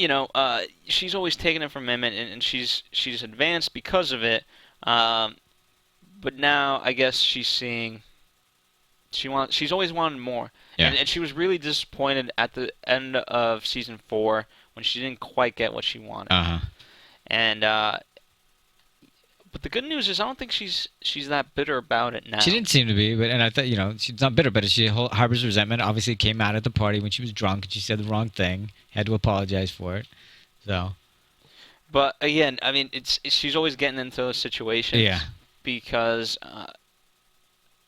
Speaker 3: she's always taken it from him, and she's advanced because of it. But now I guess she's seeing. She's always wanted more,
Speaker 4: Yeah.
Speaker 3: and she was really disappointed at the end of season 4 when she didn't quite get what she wanted.
Speaker 4: Uh-huh.
Speaker 3: And but the good news is I don't think she's that bitter about it now.
Speaker 4: She didn't seem to be, and I thought, she's not bitter, but she harbors resentment. Obviously, it came out at the party when she was drunk and she said the wrong thing. Had to apologize for it. So.
Speaker 3: But again, I mean, she's always getting into those situations.
Speaker 4: Yeah.
Speaker 3: Because,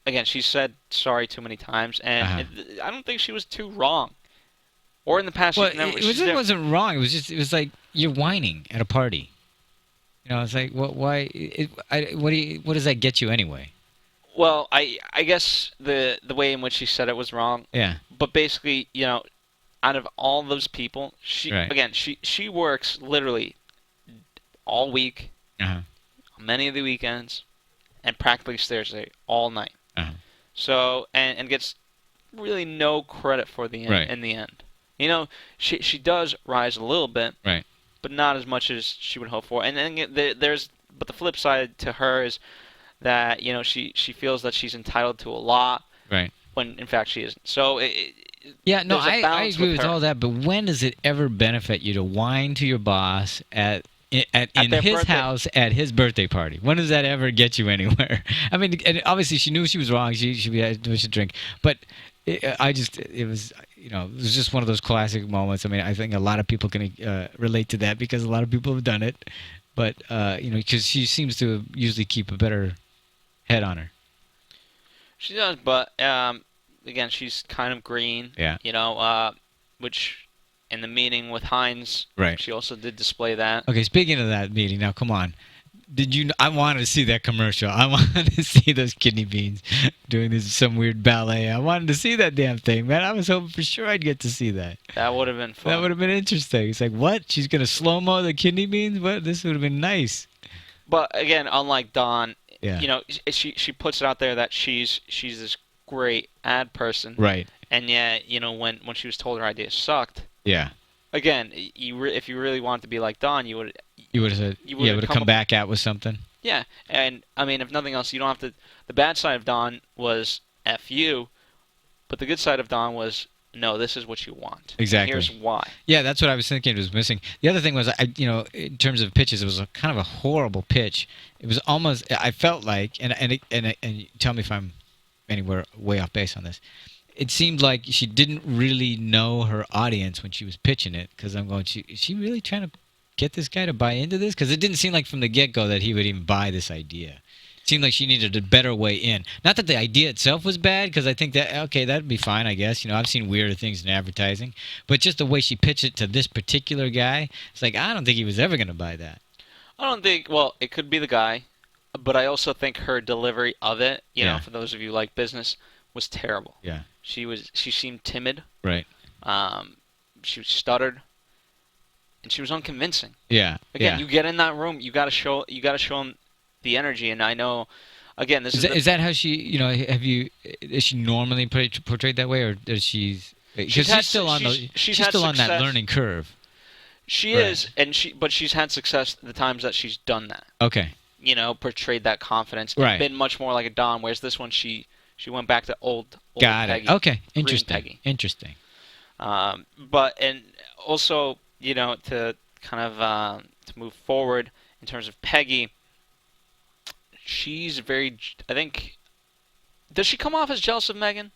Speaker 3: again, she said sorry too many times, and I don't think she was too wrong. Or in the past,
Speaker 4: Well, it wasn't wrong. It was like you're whining at a party. It's like, why? What does that get you anyway?
Speaker 3: Well, I guess the way in which she said it was wrong.
Speaker 4: Yeah.
Speaker 3: But basically, out of all those people, she works literally all week, many of the weekends, and practically stays there all night. So and gets really no credit for the end in the end. She does rise a little bit.
Speaker 4: Right.
Speaker 3: But not as much as she would hope for. And then but the flip side to her is that she feels that she's entitled to a lot,
Speaker 4: right?
Speaker 3: When in fact she isn't. So
Speaker 4: I agree with
Speaker 3: her.
Speaker 4: all that. But when does it ever benefit you to whine to your boss in his house at his birthday party? When does that ever get you anywhere? I mean, and obviously she knew she was wrong. She had to drink, but it was just one of those classic moments. I mean, I think a lot of people can relate to that because a lot of people have done it. But, because she seems to usually keep a better head on her.
Speaker 3: She does, but, again, she's kind of green.
Speaker 4: Yeah.
Speaker 3: Which in the meeting with Hines,
Speaker 4: right.
Speaker 3: She also did display that.
Speaker 4: Okay, speaking of that meeting, now come on. I wanted to see that commercial. I wanted to see those kidney beans doing some weird ballet. I wanted to see that damn thing, man. I was hoping for sure I'd get to see that.
Speaker 3: That would have been fun.
Speaker 4: That would have been interesting. It's like, what? She's going to slow-mo the kidney beans? What? This would have been nice.
Speaker 3: But again, unlike Dawn,
Speaker 4: yeah.
Speaker 3: She puts it out there that she's this great ad person.
Speaker 4: Right.
Speaker 3: And yet, when she was told her idea sucked.
Speaker 4: Yeah.
Speaker 3: Again, if you really wanted to be like Dawn, you would have said, would have
Speaker 4: come back out with something.
Speaker 3: Yeah, and I mean, if nothing else, you don't have to. The bad side of Dawn was F you, but the good side of Dawn was no, this is what you want.
Speaker 4: Exactly.
Speaker 3: And here's why.
Speaker 4: Yeah, that's what I was thinking. It was missing. The other thing was, in terms of pitches, it was kind of a horrible pitch. It was almost. I felt like, and tell me if I'm anywhere way off base on this. It seemed like she didn't really know her audience when she was pitching it, because I'm going, is she really trying to get this guy to buy into this? Because it didn't seem like from the get-go that he would even buy this idea. It seemed like she needed a better way in. Not that the idea itself was bad, because I think that, okay, that'd be fine, I guess. I've seen weirder things in advertising. But just the way she pitched it to this particular guy, it's like, I don't think he was ever going to buy that.
Speaker 3: I don't think, well, it could be the guy, but I also think her delivery of it, for those of you who like business, was terrible.
Speaker 4: Yeah.
Speaker 3: She seemed timid.
Speaker 4: Right.
Speaker 3: She stuttered, and she was unconvincing.
Speaker 4: Yeah.
Speaker 3: Again, you get in that room, you got to show them the energy. And I know, again,
Speaker 4: is that how she? Is she normally portrayed that way, or does she? Because she's still on that learning curve.
Speaker 3: She is, but she's had success the times that she's done that.
Speaker 4: Okay.
Speaker 3: Portrayed that confidence.
Speaker 4: Right.
Speaker 3: Been much more like a Dawn, whereas this one she went back to old
Speaker 4: Got
Speaker 3: Peggy.
Speaker 4: it. Okay. Interesting.
Speaker 3: Peggy.
Speaker 4: Interesting.
Speaker 3: But also, to kind of to move forward in terms of Peggy, she's very. I think. Does she come off as jealous of Megan?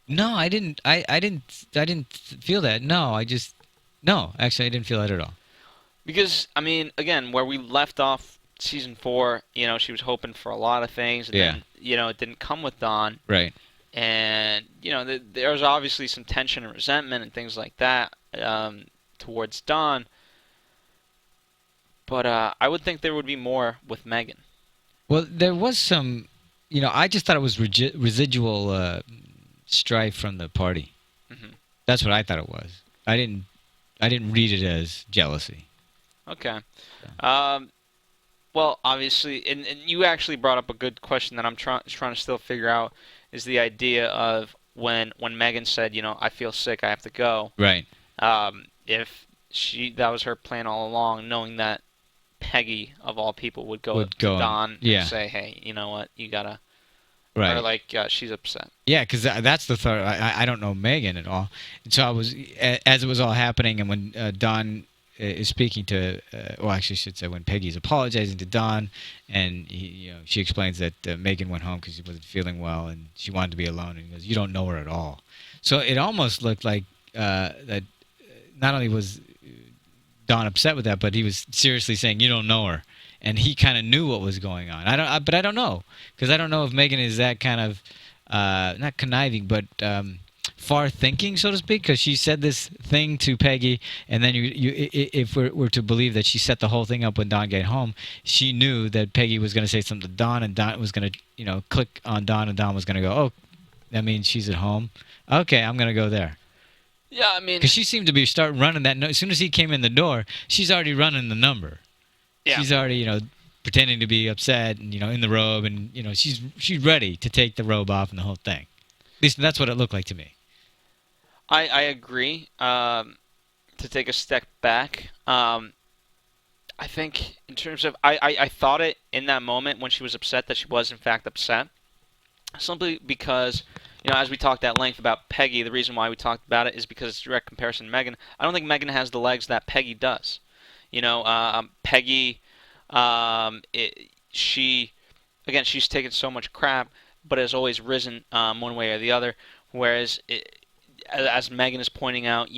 Speaker 4: No, I didn't. I didn't feel that. No, no. Actually, I didn't feel that at all.
Speaker 3: Because I mean, again, where we left off season 4, she was hoping for a lot of things. And then, it didn't come with Dawn.
Speaker 4: Right.
Speaker 3: And, there's obviously some tension and resentment and things like that towards Dawn. But I would think there would be more with Megan.
Speaker 4: Well, there was some I just thought it was residual strife from the party.
Speaker 3: Mm-hmm.
Speaker 4: That's what I thought it was. I didn't read it as jealousy.
Speaker 3: Okay. Well, obviously, and you actually brought up a good question that I'm trying to still figure out, is the idea of when Megan said, I feel sick, I have to go.
Speaker 4: Right.
Speaker 3: If that was her plan all along, knowing that Peggy, of all people, would go to Don and say, hey, you know what, you gotta...
Speaker 4: Right.
Speaker 3: Or like, she's upset.
Speaker 4: Yeah, because that's the thought. I don't know Megan at all. And so I was, as it was all happening, and when Don is speaking to, well, actually, I should say when Peggy's apologizing to Don, and she explains that Megan went home because she wasn't feeling well, and she wanted to be alone, and he goes, you don't know her at all. So it almost looked like that not only was Don upset with that, but he was seriously saying, you don't know her. And he kind of knew what was going on. But I don't know, because I don't know if Megan is that kind of not conniving, but far thinking, so to speak. Because she said this thing to Peggy, and then if we're to believe that she set the whole thing up when Don got home, she knew that Peggy was going to say something to Don, and Don was going to click on Don, and Don was going to go, oh, that means she's at home. Okay, I'm going to go there.
Speaker 3: Yeah, I mean,
Speaker 4: because she seemed to start running that. As soon as he came in the door, she's already running the number. Yeah. She's already, pretending to be upset and, in the robe, and, she's ready to take the robe off and the whole thing. At least that's what it looked like to me.
Speaker 3: I agree. To take a step back, I think in terms of, I thought it in that moment when she was upset that she was in fact upset, simply because, as we talked at length about Peggy, the reason why we talked about it is because it's a direct comparison to Megan. I don't think Megan has the legs that Peggy does. Peggy, she's taken so much crap, but has always risen one way or the other. Whereas, as Megan is pointing out,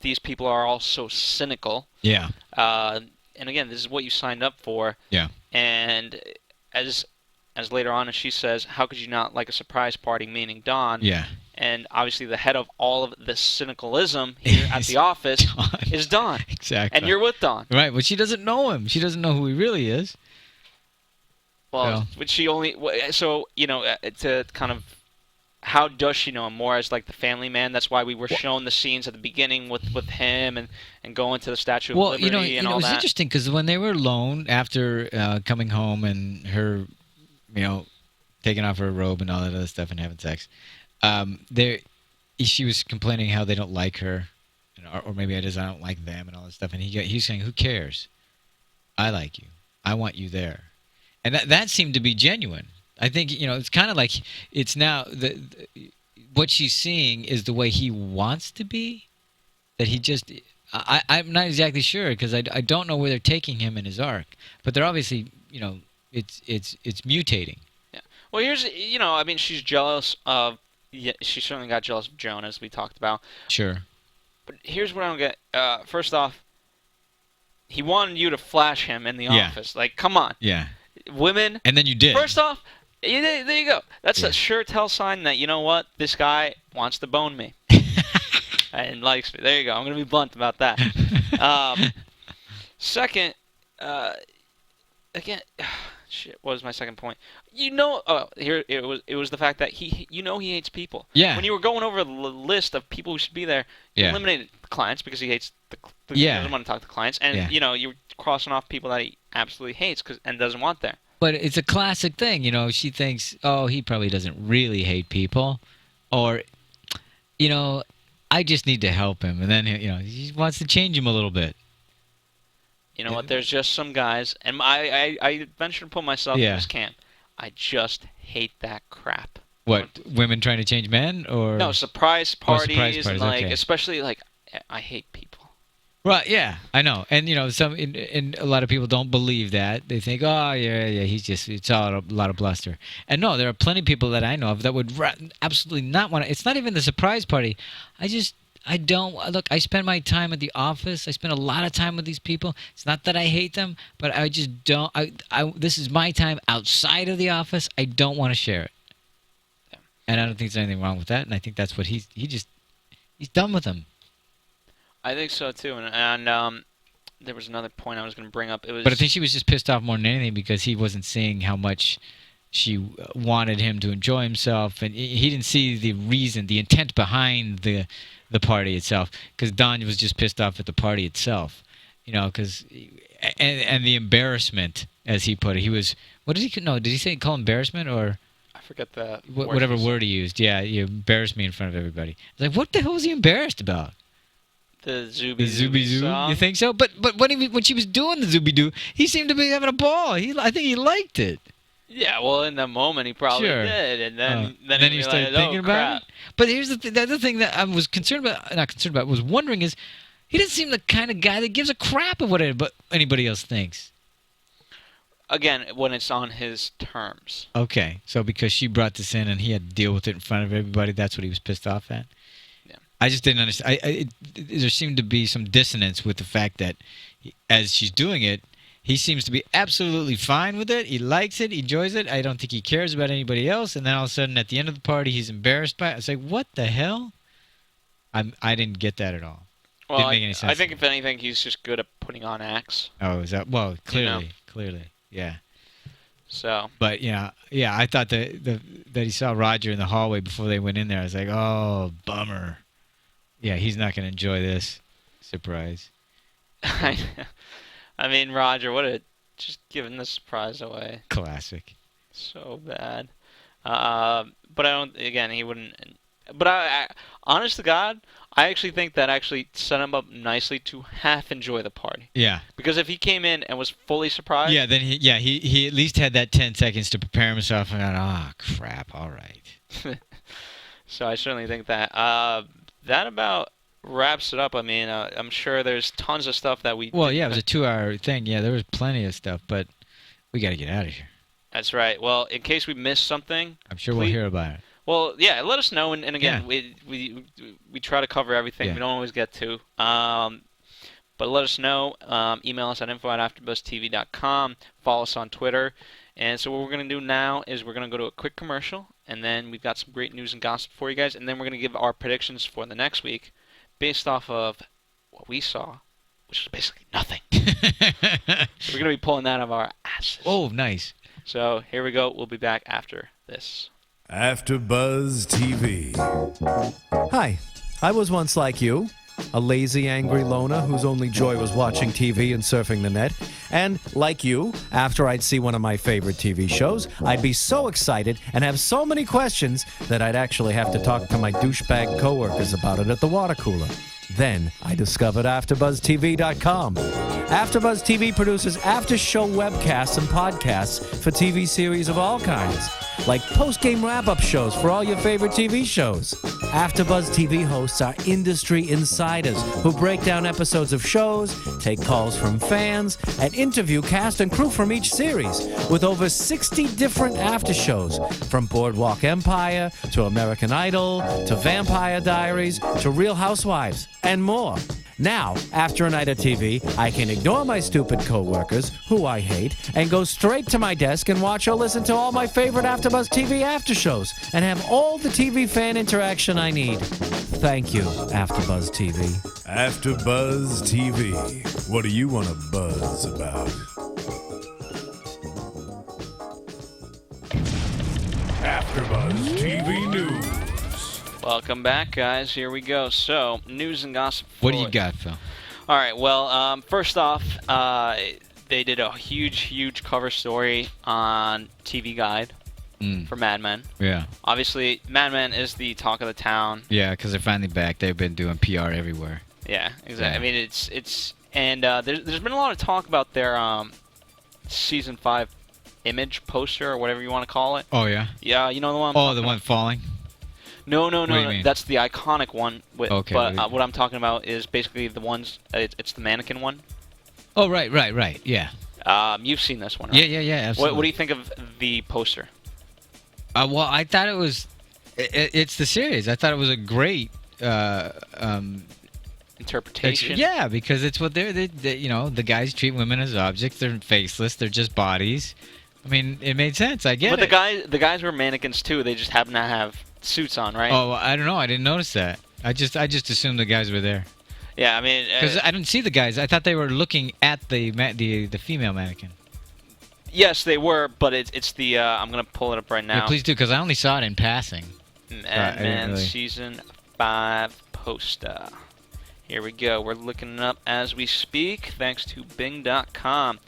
Speaker 3: these people are all so cynical.
Speaker 4: Yeah.
Speaker 3: And again, this is what you signed up for.
Speaker 4: Yeah.
Speaker 3: And as later on, as she says, how could you not like a surprise party, meaning Don?
Speaker 4: Yeah.
Speaker 3: And obviously the head of all of the cynicalism here at the office is Don.
Speaker 4: Exactly.
Speaker 3: And you're with Don.
Speaker 4: Right, but she doesn't know him. She doesn't know who he really is.
Speaker 3: Well, but she only... So, to kind of... How does she know him? More as like the family man? That's why we were shown the scenes at the beginning with him and going to the Statue of Liberty and all that.
Speaker 4: It was interesting because when they were alone after coming home and her, taking off her robe and all that other stuff and having sex... she was complaining how they don't like her, or maybe it is I don't like them and all that stuff. And he's saying, "Who cares? I like you. I want you there," and that seemed to be genuine. I think it's kind of like it's now what she's seeing is the way he wants to be. That he just I'm not exactly sure because I don't know where they're taking him in his arc, but they're obviously it's mutating.
Speaker 3: Yeah. Well, here's I mean she's jealous of. Yeah, she certainly got jealous of Joan, as we talked about.
Speaker 4: Sure.
Speaker 3: But here's what I don't get. First off, he wanted you to flash him in the office. Like, come on.
Speaker 4: Yeah.
Speaker 3: Women.
Speaker 4: And then you did.
Speaker 3: First off, there you go. That's a sure tell sign that, you know what, this guy wants to bone me. And likes me. There you go. I'm going to be blunt about that. Second, again... Shit, what was my second point? Here it was the fact that he hates people.
Speaker 4: Yeah.
Speaker 3: When you were going over the list of people who should be there, you eliminated the clients because he hates he doesn't want to talk to clients, and you're crossing off people that he absolutely hates and doesn't want there.
Speaker 4: But it's a classic thing, she thinks, oh, he probably doesn't really hate people, or, I just need to help him, and then he wants to change him a little bit.
Speaker 3: You know what? There's just some guys, and I venture to put myself in this camp. I just hate that crap.
Speaker 4: What, women trying to change men, or
Speaker 3: no surprise parties,
Speaker 4: and
Speaker 3: especially I hate people.
Speaker 4: Right? Yeah, I know, and and a lot of people don't believe that. They think, oh yeah, it's all a lot of bluster. And no, there are plenty of people that I know of that would absolutely not want to. It's not even the surprise party. I don't look. I spend my time at the office. I spend a lot of time with these people. It's not that I hate them, but I just don't. This is my time outside of the office. I don't want to share it, and I don't think there's anything wrong with that. And I think that's what he's done with them.
Speaker 3: I think so too. And there was another point I was going to bring up. But
Speaker 4: I think she was just pissed off more than anything because he wasn't seeing how much she wanted him to enjoy himself, and he didn't see the reason, the intent behind the party itself, because Don was just pissed off at the party itself, because and the embarrassment, as he put it. He was, what did he, no, did he say call embarrassment, or
Speaker 3: I forget the
Speaker 4: whatever word he used. Yeah, you embarrassed me in front of everybody. It's like, what the hell was he embarrassed about?
Speaker 3: The Zooby
Speaker 4: Zoo.
Speaker 3: song?
Speaker 4: You think so? But when she was doing the Zooby Doo, he seemed to be having a ball. I think he liked it.
Speaker 3: Yeah, well, in the moment he probably
Speaker 4: Sure.
Speaker 3: did, and then
Speaker 4: he started thinking about it. But here's the other thing that I was was wondering is, he doesn't seem the kind of guy that gives a crap of what anybody else thinks.
Speaker 3: Again, when it's on his terms.
Speaker 4: Okay, so because she brought this in and he had to deal with it in front of everybody, that's what he was pissed off at?
Speaker 3: Yeah.
Speaker 4: I just didn't understand. There seemed to be some dissonance with the fact that as she's doing it, he seems to be absolutely fine with it. He likes it. He enjoys it. I don't think he cares about anybody else. And then all of a sudden, at the end of the party, he's embarrassed by it. It's like, what the hell? I didn't get that at all.
Speaker 3: Well,
Speaker 4: Didn't make any sense.
Speaker 3: I think, if anything, he's just good at putting on acts.
Speaker 4: Oh, is that? Well, clearly. Yeah.
Speaker 3: So.
Speaker 4: But, I thought that he saw Roger in the hallway before they went in there. I was like, oh, bummer. Yeah, he's not going to enjoy this. Surprise.
Speaker 3: I mean, Roger, just giving the surprise away.
Speaker 4: Classic.
Speaker 3: So bad. But I don't, again, he wouldn't. But I honest to God, I actually think that actually set him up nicely to half enjoy the party.
Speaker 4: Yeah.
Speaker 3: Because if he came in and was fully surprised.
Speaker 4: Yeah, then he at least had that 10 seconds to prepare himself and crap, all right.
Speaker 3: So I certainly think that. That about wraps it up. I mean, I'm sure there's tons of stuff that we...
Speaker 4: Well, yeah, it was a 2-hour thing. Yeah, there was plenty of stuff, but we got to get out of here.
Speaker 3: That's right. Well, in case we missed something...
Speaker 4: I'm sure we'll hear about it.
Speaker 3: Well, yeah, let us know. And again, we try to cover everything.
Speaker 4: Yeah.
Speaker 3: We don't always get to. But let us know. Email us at info@afterbuzztv.com. Follow us on Twitter. And so what we're going to do now is we're going to go to a quick commercial. And then we've got some great news and gossip for you guys. And then we're going to give our predictions for the next week based off of what we saw, which is basically nothing. So we're going to be pulling that out of our asses.
Speaker 4: Oh, nice.
Speaker 3: So here we go. We'll be back after this.
Speaker 5: AfterBuzz TV. Hi, I was once like you, a lazy, angry loner whose only joy was watching TV and surfing the net. And, like you, after I'd see one of my favorite TV shows, I'd be so excited and have so many questions that I'd actually have to talk to my douchebag coworkers about it at the water cooler. Then I discovered AfterBuzzTV.com. AfterBuzz TV produces after-show webcasts and podcasts for TV series of all kinds, like post-game wrap-up shows for all your favorite TV shows. AfterBuzz TV hosts are industry insiders who break down episodes of shows, take calls from fans, and interview cast and crew from each series, with over 60 different after-shows, from Boardwalk Empire to American Idol to Vampire Diaries to Real Housewives, and more. Now, after a night of TV, I can ignore my stupid coworkers, who I hate, and go straight to my desk and watch or listen to all my favorite AfterBuzz TV after shows, and have all the TV fan interaction I need. Thank you, AfterBuzz TV.
Speaker 6: AfterBuzz TV. What do you want to buzz about? AfterBuzz TV News.
Speaker 3: Welcome back, guys. Here we go. So, news and gossip.
Speaker 4: What do you got, Phil?
Speaker 3: All right. Well, first off, they did a huge cover story on TV Guide for Mad Men.
Speaker 4: Yeah.
Speaker 3: Obviously, Mad Men is the talk of the town.
Speaker 4: Yeah, because they're finally back. They've been doing PR everywhere.
Speaker 3: Yeah, exactly.
Speaker 4: Yeah.
Speaker 3: I mean, it's and there's been a lot of talk about their season 5 image poster or whatever you want to call it.
Speaker 4: Oh yeah.
Speaker 3: Yeah, you know the one.
Speaker 4: Oh, the one falling.
Speaker 3: No.
Speaker 4: do you mean?
Speaker 3: That's the iconic one.
Speaker 4: Okay,
Speaker 3: But what I'm talking about is basically the ones. It's the mannequin one.
Speaker 4: Oh, right. Yeah.
Speaker 3: You've seen this one, right?
Speaker 4: Yeah. Absolutely.
Speaker 3: What do you think of the poster?
Speaker 4: Well, I thought it was. It's the series. I thought it was a great.
Speaker 3: Interpretation.
Speaker 4: Yeah, because it's what they the guys treat women as objects. They're faceless. They're just bodies. I mean, it made sense. I get
Speaker 3: But
Speaker 4: it.
Speaker 3: the guys were mannequins too. They just happen to have suits on, right?
Speaker 4: Oh, I don't know. I didn't notice that. I just assumed the guys were there.
Speaker 3: Yeah, I mean,
Speaker 4: Because I didn't see the guys. I thought they were looking at the female mannequin.
Speaker 3: Yes, they were, but it's the I'm gonna pull it up right now.
Speaker 4: Yeah, please do, because I only saw it in passing.
Speaker 3: Mad Men Season 5 poster. Here we go. We're looking it up as we speak, thanks to Bing.com.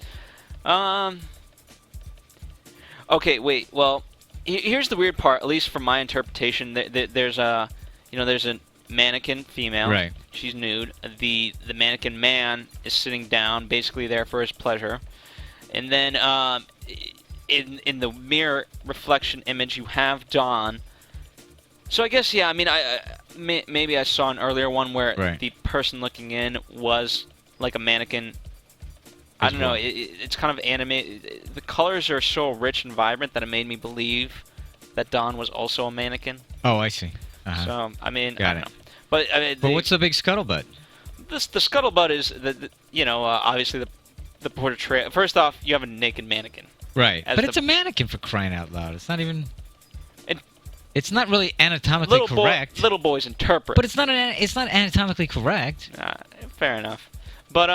Speaker 3: Okay, wait. Well, here's the weird part. At least from my interpretation, there's a mannequin female.
Speaker 4: Right.
Speaker 3: She's nude. The mannequin man is sitting down, basically there for his pleasure. And then in the mirror reflection image, you have Dawn. So I guess, yeah, I mean, maybe I saw an earlier one where the person looking in was like a mannequin. I don't know. It's kind of animated. The colors are so rich and vibrant that it made me believe that Dawn was also a mannequin.
Speaker 4: Oh, I see.
Speaker 3: So, I mean,
Speaker 4: Got
Speaker 3: I don't
Speaker 4: it.
Speaker 3: know. But, I mean,
Speaker 4: But what's the big scuttlebutt?
Speaker 3: The scuttlebutt is, obviously the portrait. First off, you have a naked mannequin.
Speaker 4: Right. But it's a mannequin, for crying out loud. It's not even... It's not really anatomically correct.
Speaker 3: Little boys interpret.
Speaker 4: But it's not anatomically correct.
Speaker 3: Fair enough. But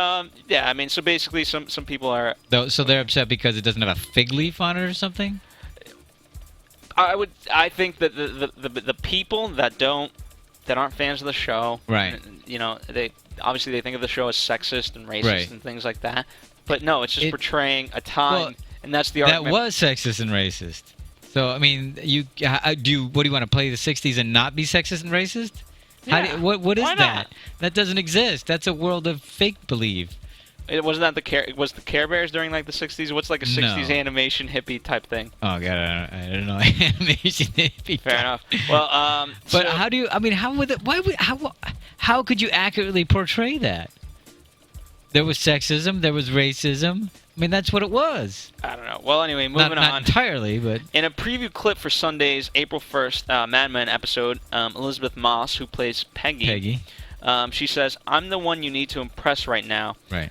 Speaker 3: yeah, I mean, so basically, some people are.
Speaker 4: So they're upset because it doesn't have a fig leaf on it or something.
Speaker 3: I think that the people that aren't fans of the show,
Speaker 4: right?
Speaker 3: They think of the show as sexist and racist and things like that. But no, it's just portraying a time, and that's the argument.
Speaker 4: That was sexist and racist. So I mean, what do you want to play the '60s and not be sexist and racist?
Speaker 3: Yeah.
Speaker 4: What is
Speaker 3: Why
Speaker 4: that?
Speaker 3: not?
Speaker 4: That doesn't exist. That's a world of fake believe.
Speaker 3: Wasn't that was the Care Bears during like the '60s? What's like a '60s animation hippie type thing?
Speaker 4: Oh god, I don't know animation hippie.
Speaker 3: Fair enough. Well,
Speaker 4: but how do you? I mean, how would it? How could you accurately portray that? There was sexism. There was racism. I mean, that's what it was.
Speaker 3: I don't know. Well, anyway, moving on.
Speaker 4: Not entirely, but...
Speaker 3: In a preview clip for Sunday's April 1st Mad Men episode, Elizabeth Moss, who plays Peggy, she says, "I'm the one you need to impress right now."
Speaker 4: Right.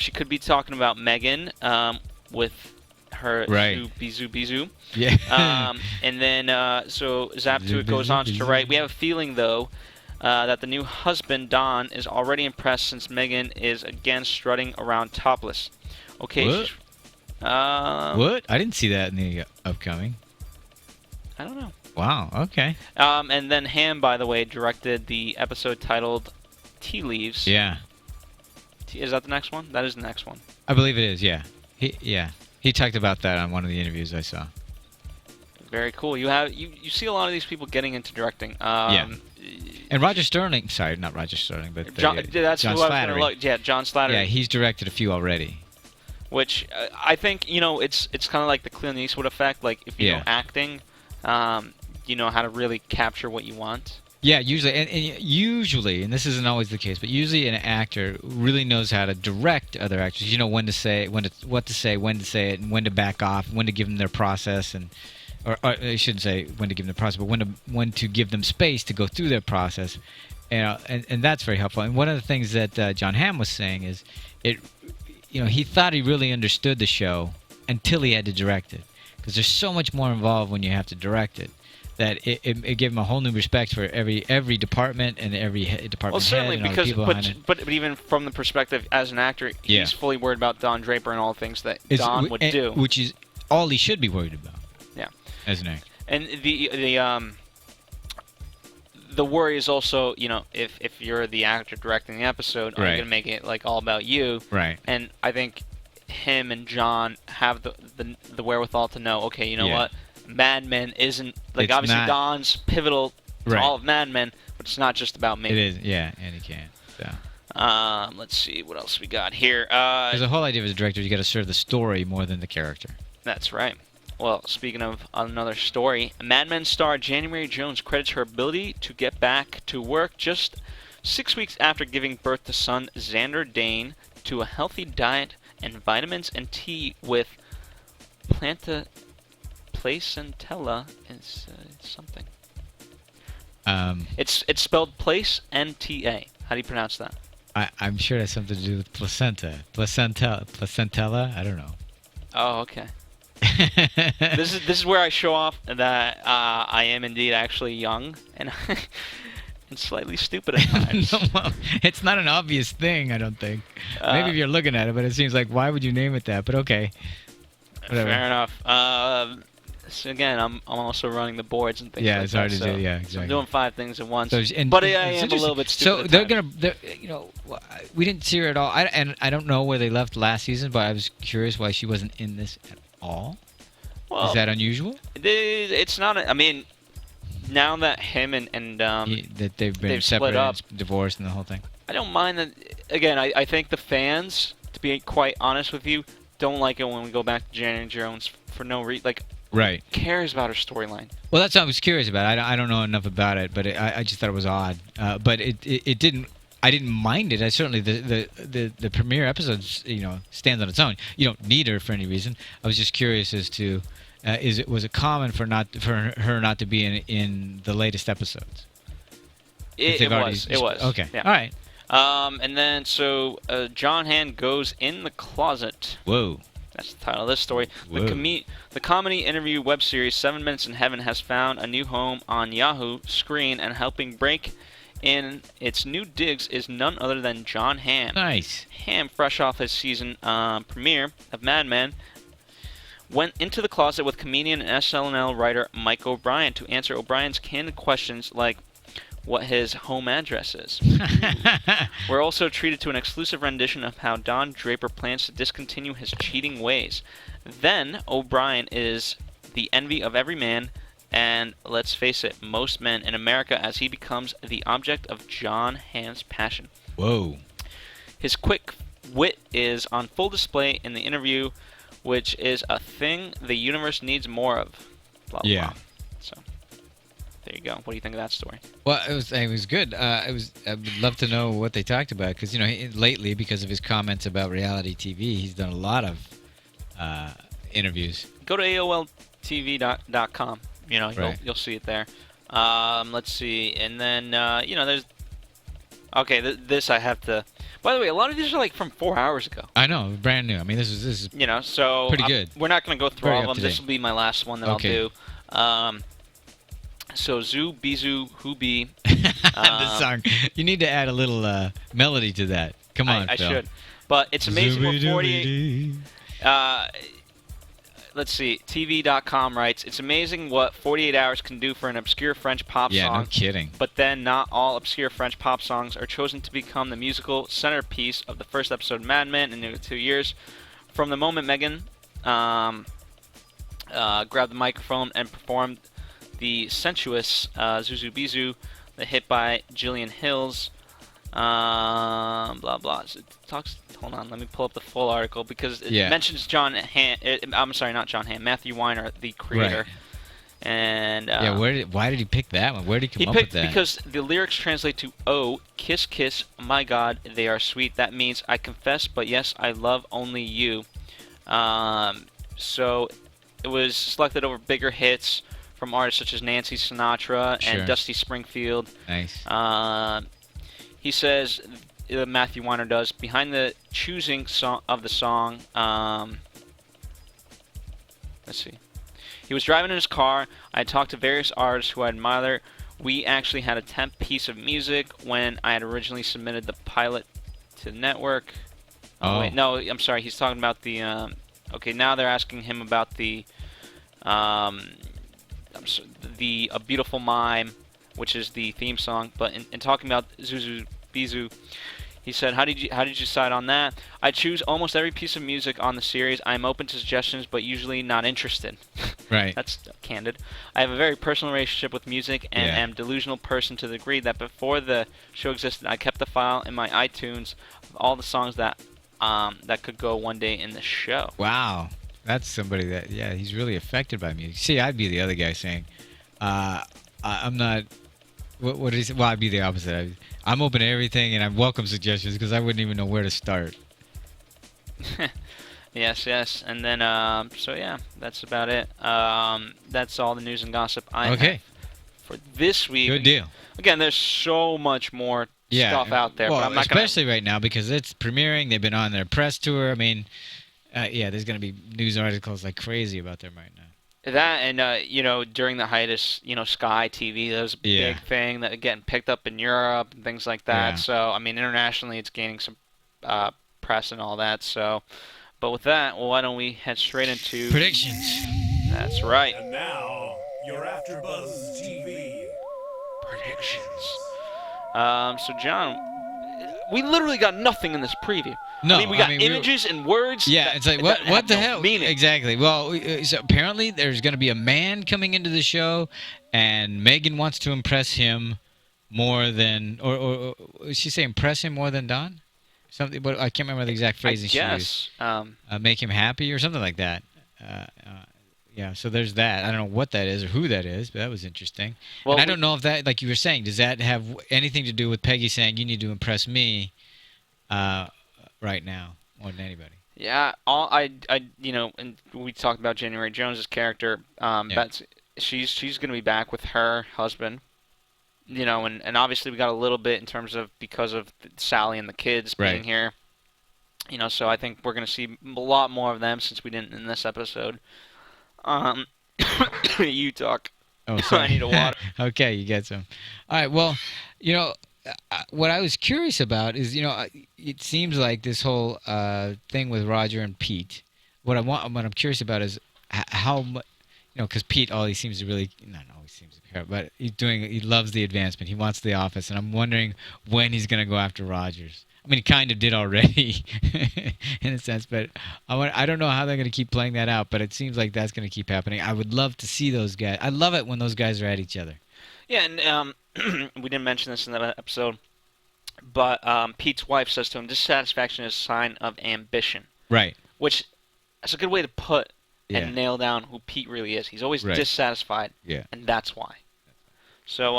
Speaker 3: She could be talking about Megan with her Bizu.
Speaker 4: Yeah.
Speaker 3: And then, so Zap to it goes on to write, "We have a feeling, though, that the new husband, Don, is already impressed since Megan is again strutting around topless." Okay.
Speaker 4: What? What? I didn't see that in the upcoming.
Speaker 3: I don't know.
Speaker 4: Wow. Okay.
Speaker 3: And then Ham, by the way, directed the episode titled "Tea Leaves."
Speaker 4: Yeah.
Speaker 3: Is that the next one? That is the next one.
Speaker 4: I believe it is. Yeah. He talked about that on one of the interviews I saw.
Speaker 3: Very cool. You see a lot of these people getting into directing.
Speaker 4: Yeah. And Roger Sterling. Sorry, not Roger Sterling, but
Speaker 3: John. That's
Speaker 4: John
Speaker 3: who I was going to look. Yeah, John Slattery.
Speaker 4: Yeah, he's directed a few already.
Speaker 3: Which I think it's kind of like the Clint Eastwood effect. Like if you know acting, you know how to really capture what you want.
Speaker 4: Yeah, usually, and this isn't always the case, but usually an actor really knows how to direct other actors. You know when to say, what to say, when to say it, and when to back off, when to give them their process, or I shouldn't say when to give them the process, but when to give them space to go through their process, and that's very helpful. And one of the things that John Hamm was saying is he thought he really understood the show until he had to direct it, because there's so much more involved when you have to direct it, that it gave him a whole new respect for every department and every department
Speaker 3: well, certainly,
Speaker 4: head and all the people behind it.
Speaker 3: But even from the perspective as an actor, he's fully worried about Don Draper and all the things that Don would do,
Speaker 4: which is all he should be worried about.
Speaker 3: Yeah,
Speaker 4: as an actor.
Speaker 3: And the worry is also, if you're the actor directing the episode, are you going to make it like all about you?
Speaker 4: Right.
Speaker 3: And I think him and John have the wherewithal to know, okay, you know what? Mad Men isn't, like, it's obviously Don's pivotal to all of Mad Men, but it's not just about me.
Speaker 4: It is, yeah, and he can't. So.
Speaker 3: Let's see, what else we got here?
Speaker 4: Because the whole idea as a director, you got to serve the story more than the character.
Speaker 3: That's right. Well, speaking of another story, Mad Men star January Jones credits her ability to get back to work just 6 weeks after giving birth to son Xander Dane to a healthy diet and vitamins and tea with placentella is something. It's spelled place N-T-A. How do you pronounce that?
Speaker 4: I'm sure it has something to do with placenta. Placentella? I don't know.
Speaker 3: Oh, okay. This is where I show off that I am indeed actually young and and slightly stupid at times.
Speaker 4: No, well, it's not an obvious thing, I don't think. Maybe if you're looking at it, but it seems like, why would you name it that? But okay. Whatever.
Speaker 3: Fair enough. So again, I'm also running the boards and things.
Speaker 4: Yeah,
Speaker 3: like
Speaker 4: it's hard
Speaker 3: that,
Speaker 4: to
Speaker 3: so,
Speaker 4: do. Yeah,
Speaker 3: so
Speaker 4: exactly.
Speaker 3: I'm doing 5 things at once.
Speaker 4: So,
Speaker 3: But I am a little bit stupid.
Speaker 4: So
Speaker 3: at times.
Speaker 4: we didn't see her at all. I don't know where they left last season, but I was curious why she wasn't in this at all.
Speaker 3: Well,
Speaker 4: Is that unusual?
Speaker 3: It's not. I mean, now that him and
Speaker 4: That they've been
Speaker 3: they've
Speaker 4: separated,
Speaker 3: split up.
Speaker 4: and divorced, and the whole thing.
Speaker 3: I don't mind that. Again, I think the fans, to be quite honest with you, don't like it when we go back to Janet Jones for no reason. Like,
Speaker 4: Right.
Speaker 3: who cares about her storyline?
Speaker 4: Well, that's what I was curious about. I don't know enough about it, but I just thought it was odd. But it didn't. I didn't mind it. I certainly the premiere episodes stands on its own. You don't need her for any reason. I was just curious as to was it common for her not to be in the latest episodes?
Speaker 3: It was.
Speaker 4: Okay.
Speaker 3: Yeah.
Speaker 4: All right.
Speaker 3: And then John Hamm goes in the closet.
Speaker 4: Whoa.
Speaker 3: That's the title of this story.
Speaker 4: Whoa.
Speaker 3: The comedy interview web series 7 Minutes in Heaven has found a new home on Yahoo Screen, and helping break in its new digs is none other than John Hamm.
Speaker 4: Nice.
Speaker 3: Hamm, fresh off his season premiere of Mad Men, went into the closet with comedian and SNL writer Mike O'Brien to answer O'Brien's candid questions like what his home address is. We're also treated to an exclusive rendition of how Don Draper plans to discontinue his cheating ways. Then, O'Brien is the envy of every man, and let's face it, most men in America, as he becomes the object of John Hamm's passion.
Speaker 4: Whoa.
Speaker 3: His quick wit is on full display in the interview, which is a thing the universe needs more of. Blah, blah,
Speaker 4: Yeah.
Speaker 3: blah. So, there you go. What do you think of that story?
Speaker 4: Well, it was good. I would love to know what they talked about because lately, because of his comments about reality TV, he's done a lot of interviews.
Speaker 3: Go to AOLTV.com.
Speaker 4: Right.
Speaker 3: You'll see it there. Let's see, and then there's. Okay, this I have to. By the way, a lot of these are like from 4 hours ago.
Speaker 4: I know, brand new. I mean, this is
Speaker 3: So
Speaker 4: pretty good.
Speaker 3: We're not going to go through
Speaker 4: Very
Speaker 3: all of them. This
Speaker 4: up-to-date.
Speaker 3: will be my last one that
Speaker 4: Okay.
Speaker 3: I'll do. So Zoo Bizu Hubi.
Speaker 4: the song. You need to add a little melody to that. Come on,
Speaker 3: I
Speaker 4: Phil.
Speaker 3: should. But it's amazing what 48.
Speaker 4: Zooby-dooby-dee.
Speaker 3: Let's see. TV.com writes, it's amazing what 48 hours can do for an obscure French pop
Speaker 4: Yeah,
Speaker 3: song.
Speaker 4: no kidding.
Speaker 3: But then not all obscure French pop songs are chosen to become the musical centerpiece of the first episode of Mad Men in nearly 2 years. From the moment Megan grabbed the microphone and performed the sensuous Zuzu Bizu, the hit by Jillian Hills, blah blah. So it talks. Hold on, let me pull up the full article because it mentions John Hamm. I'm sorry, not John Hamm. Matthew Weiner, the creator.
Speaker 4: Right.
Speaker 3: And
Speaker 4: Yeah, why did he pick that one? Where did he come up with that?
Speaker 3: Because the lyrics translate to "Oh, kiss, kiss, my God, they are sweet." That means I confess, but yes, I love only you. So it was selected over bigger hits from artists such as Nancy Sinatra and Dusty Springfield.
Speaker 4: Nice.
Speaker 3: He says, Matthew Weiner does, behind the choosing of the song, let's see. He was driving in his car. I had talked to various artists who I admire. We actually had a temp piece of music when I had originally submitted the pilot to the network.
Speaker 4: Oh.
Speaker 3: Wait, no, I'm sorry. He's talking about the, okay, now they're asking him about the, A Beautiful Mime, which is the theme song. But in talking about Zuzu Bizu, he said, how did you decide on that? I choose almost every piece of music on the series. I'm open to suggestions, but usually not interested.
Speaker 4: Right.
Speaker 3: That's candid. I have a very personal relationship with music and am a delusional person to the degree that before the show existed, I kept a file in my iTunes of all the songs that could go one day in the show.
Speaker 4: Wow. That's somebody that, he's really affected by music. See, I'd be the other guy saying, I'm not, what did he say? Well, I'd be the opposite. I'm open to everything, and I welcome suggestions because I wouldn't even know where to start.
Speaker 3: Yes. And then, that's about it. That's all the news and gossip I have for this week.
Speaker 4: Good deal.
Speaker 3: Again, there's so much more stuff out there.
Speaker 4: Well,
Speaker 3: but I'm not
Speaker 4: especially right now because it's premiering. They've been on their press tour. I mean, there's going to be news articles like crazy about them right now.
Speaker 3: That and during the hiatus, Sky TV, that was a big thing that getting picked up in Europe and things like that.
Speaker 4: Yeah.
Speaker 3: So I mean, internationally, it's gaining some press and all that. So, But with that, well, why don't we head straight into
Speaker 4: Predictions.
Speaker 3: That's right.
Speaker 6: And now, your AfterBuzz TV
Speaker 3: Predictions. So John, we literally got nothing in this preview.
Speaker 4: No,
Speaker 3: we got images and words.
Speaker 4: Yeah, it's like what the hell?
Speaker 3: Meaning.
Speaker 4: Exactly. Well, so apparently there's going to be a man coming into the show, and Megan wants to impress him more than, or is she saying impress him more than Don? Something, but I can't remember the exact phrasing she used. Make him happy or something like that. Yeah, so there's that. I don't know what that is or who that is, but that was interesting. Well, and I don't know if that, like you were saying, does that have anything to do with Peggy saying you need to impress me right now more than anybody?
Speaker 3: Yeah, and we talked about January Jones's character. That's she's going to be back with her husband. And obviously we got a little bit in terms of because of Sally and the kids being here. So I think we're going to see a lot more of them since we didn't in this episode. You talk.
Speaker 4: Oh, sorry.
Speaker 3: I need a water.
Speaker 4: Okay, you get some. All right, well, what I was curious about is, it seems like this whole thing with Roger and Pete. What I'm curious about is how much, because Pete, all he seems to really, not always seems to care, but he loves the advancement. He wants the office, and I'm wondering when he's going to go after Rogers. I mean, he kind of did already, in a sense, but I don't know how they're going to keep playing that out, but it seems like that's going to keep happening. I would love to see those guys. I love it when those guys are at each other.
Speaker 3: Yeah, and we didn't mention this in that episode, but Pete's wife says to him, dissatisfaction is a sign of ambition.
Speaker 4: Right.
Speaker 3: Which is a good way to put and nail down who Pete really is. He's always dissatisfied, and that's why. So,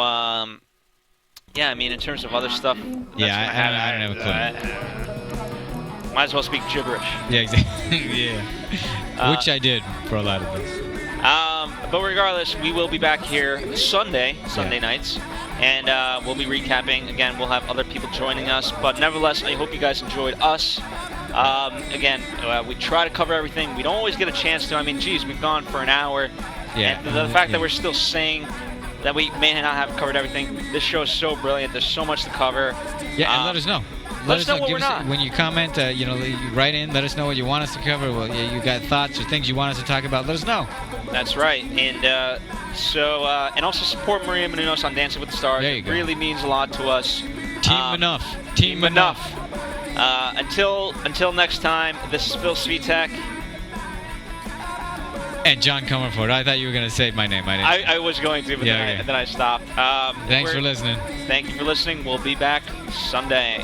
Speaker 3: yeah, I mean, in terms of other stuff...
Speaker 4: Yeah, I don't have a clue.
Speaker 3: Might as well speak gibberish.
Speaker 4: Yeah, exactly. Yeah. Which I did for a lot of this.
Speaker 3: But regardless, we will be back here Sunday nights, and we'll be recapping. Again, we'll have other people joining us, but nevertheless, I hope you guys enjoyed us. Again, we try to cover everything. We don't always get a chance to. I mean, geez, we've gone for an hour, and the fact that we're still saying that we may not have covered everything. This show is so brilliant. There's so much to cover.
Speaker 4: Yeah, and let us know.
Speaker 3: Let us know what we're not.
Speaker 4: When you comment, you write in. Let us know what you want us to cover. Well, you got thoughts or things you want us to talk about. Let us know.
Speaker 3: That's right. And and also support Maria Menounos on Dancing with the Stars.
Speaker 4: There you go.
Speaker 3: It really means a lot to us.
Speaker 4: Team enough. Team enough.
Speaker 3: Until next time, this is Phil Svitek.
Speaker 4: And John Comerford. I thought you were going to say my name.
Speaker 3: I was going to, but then I stopped.
Speaker 4: Thanks for listening.
Speaker 3: Thank you for listening. We'll be back Sunday.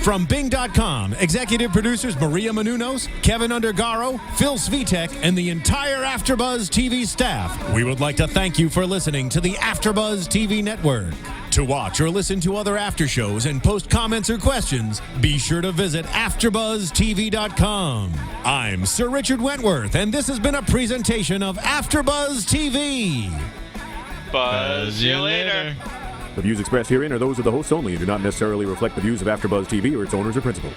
Speaker 1: From Bing.com, executive producers Maria Menounos, Kevin Undergaro, Phil Svitek, and the entire AfterBuzz TV staff, we would like to thank you for listening to the AfterBuzz TV network. To watch or listen to other after shows and post comments or questions, be sure to visit AfterBuzzTV.com. I'm Sir Richard Wentworth, and this has been a presentation of AfterBuzz TV.
Speaker 3: Buzz you later.
Speaker 7: The views expressed herein are those of the hosts only and do not necessarily reflect the views of AfterBuzz TV or its owners or principals.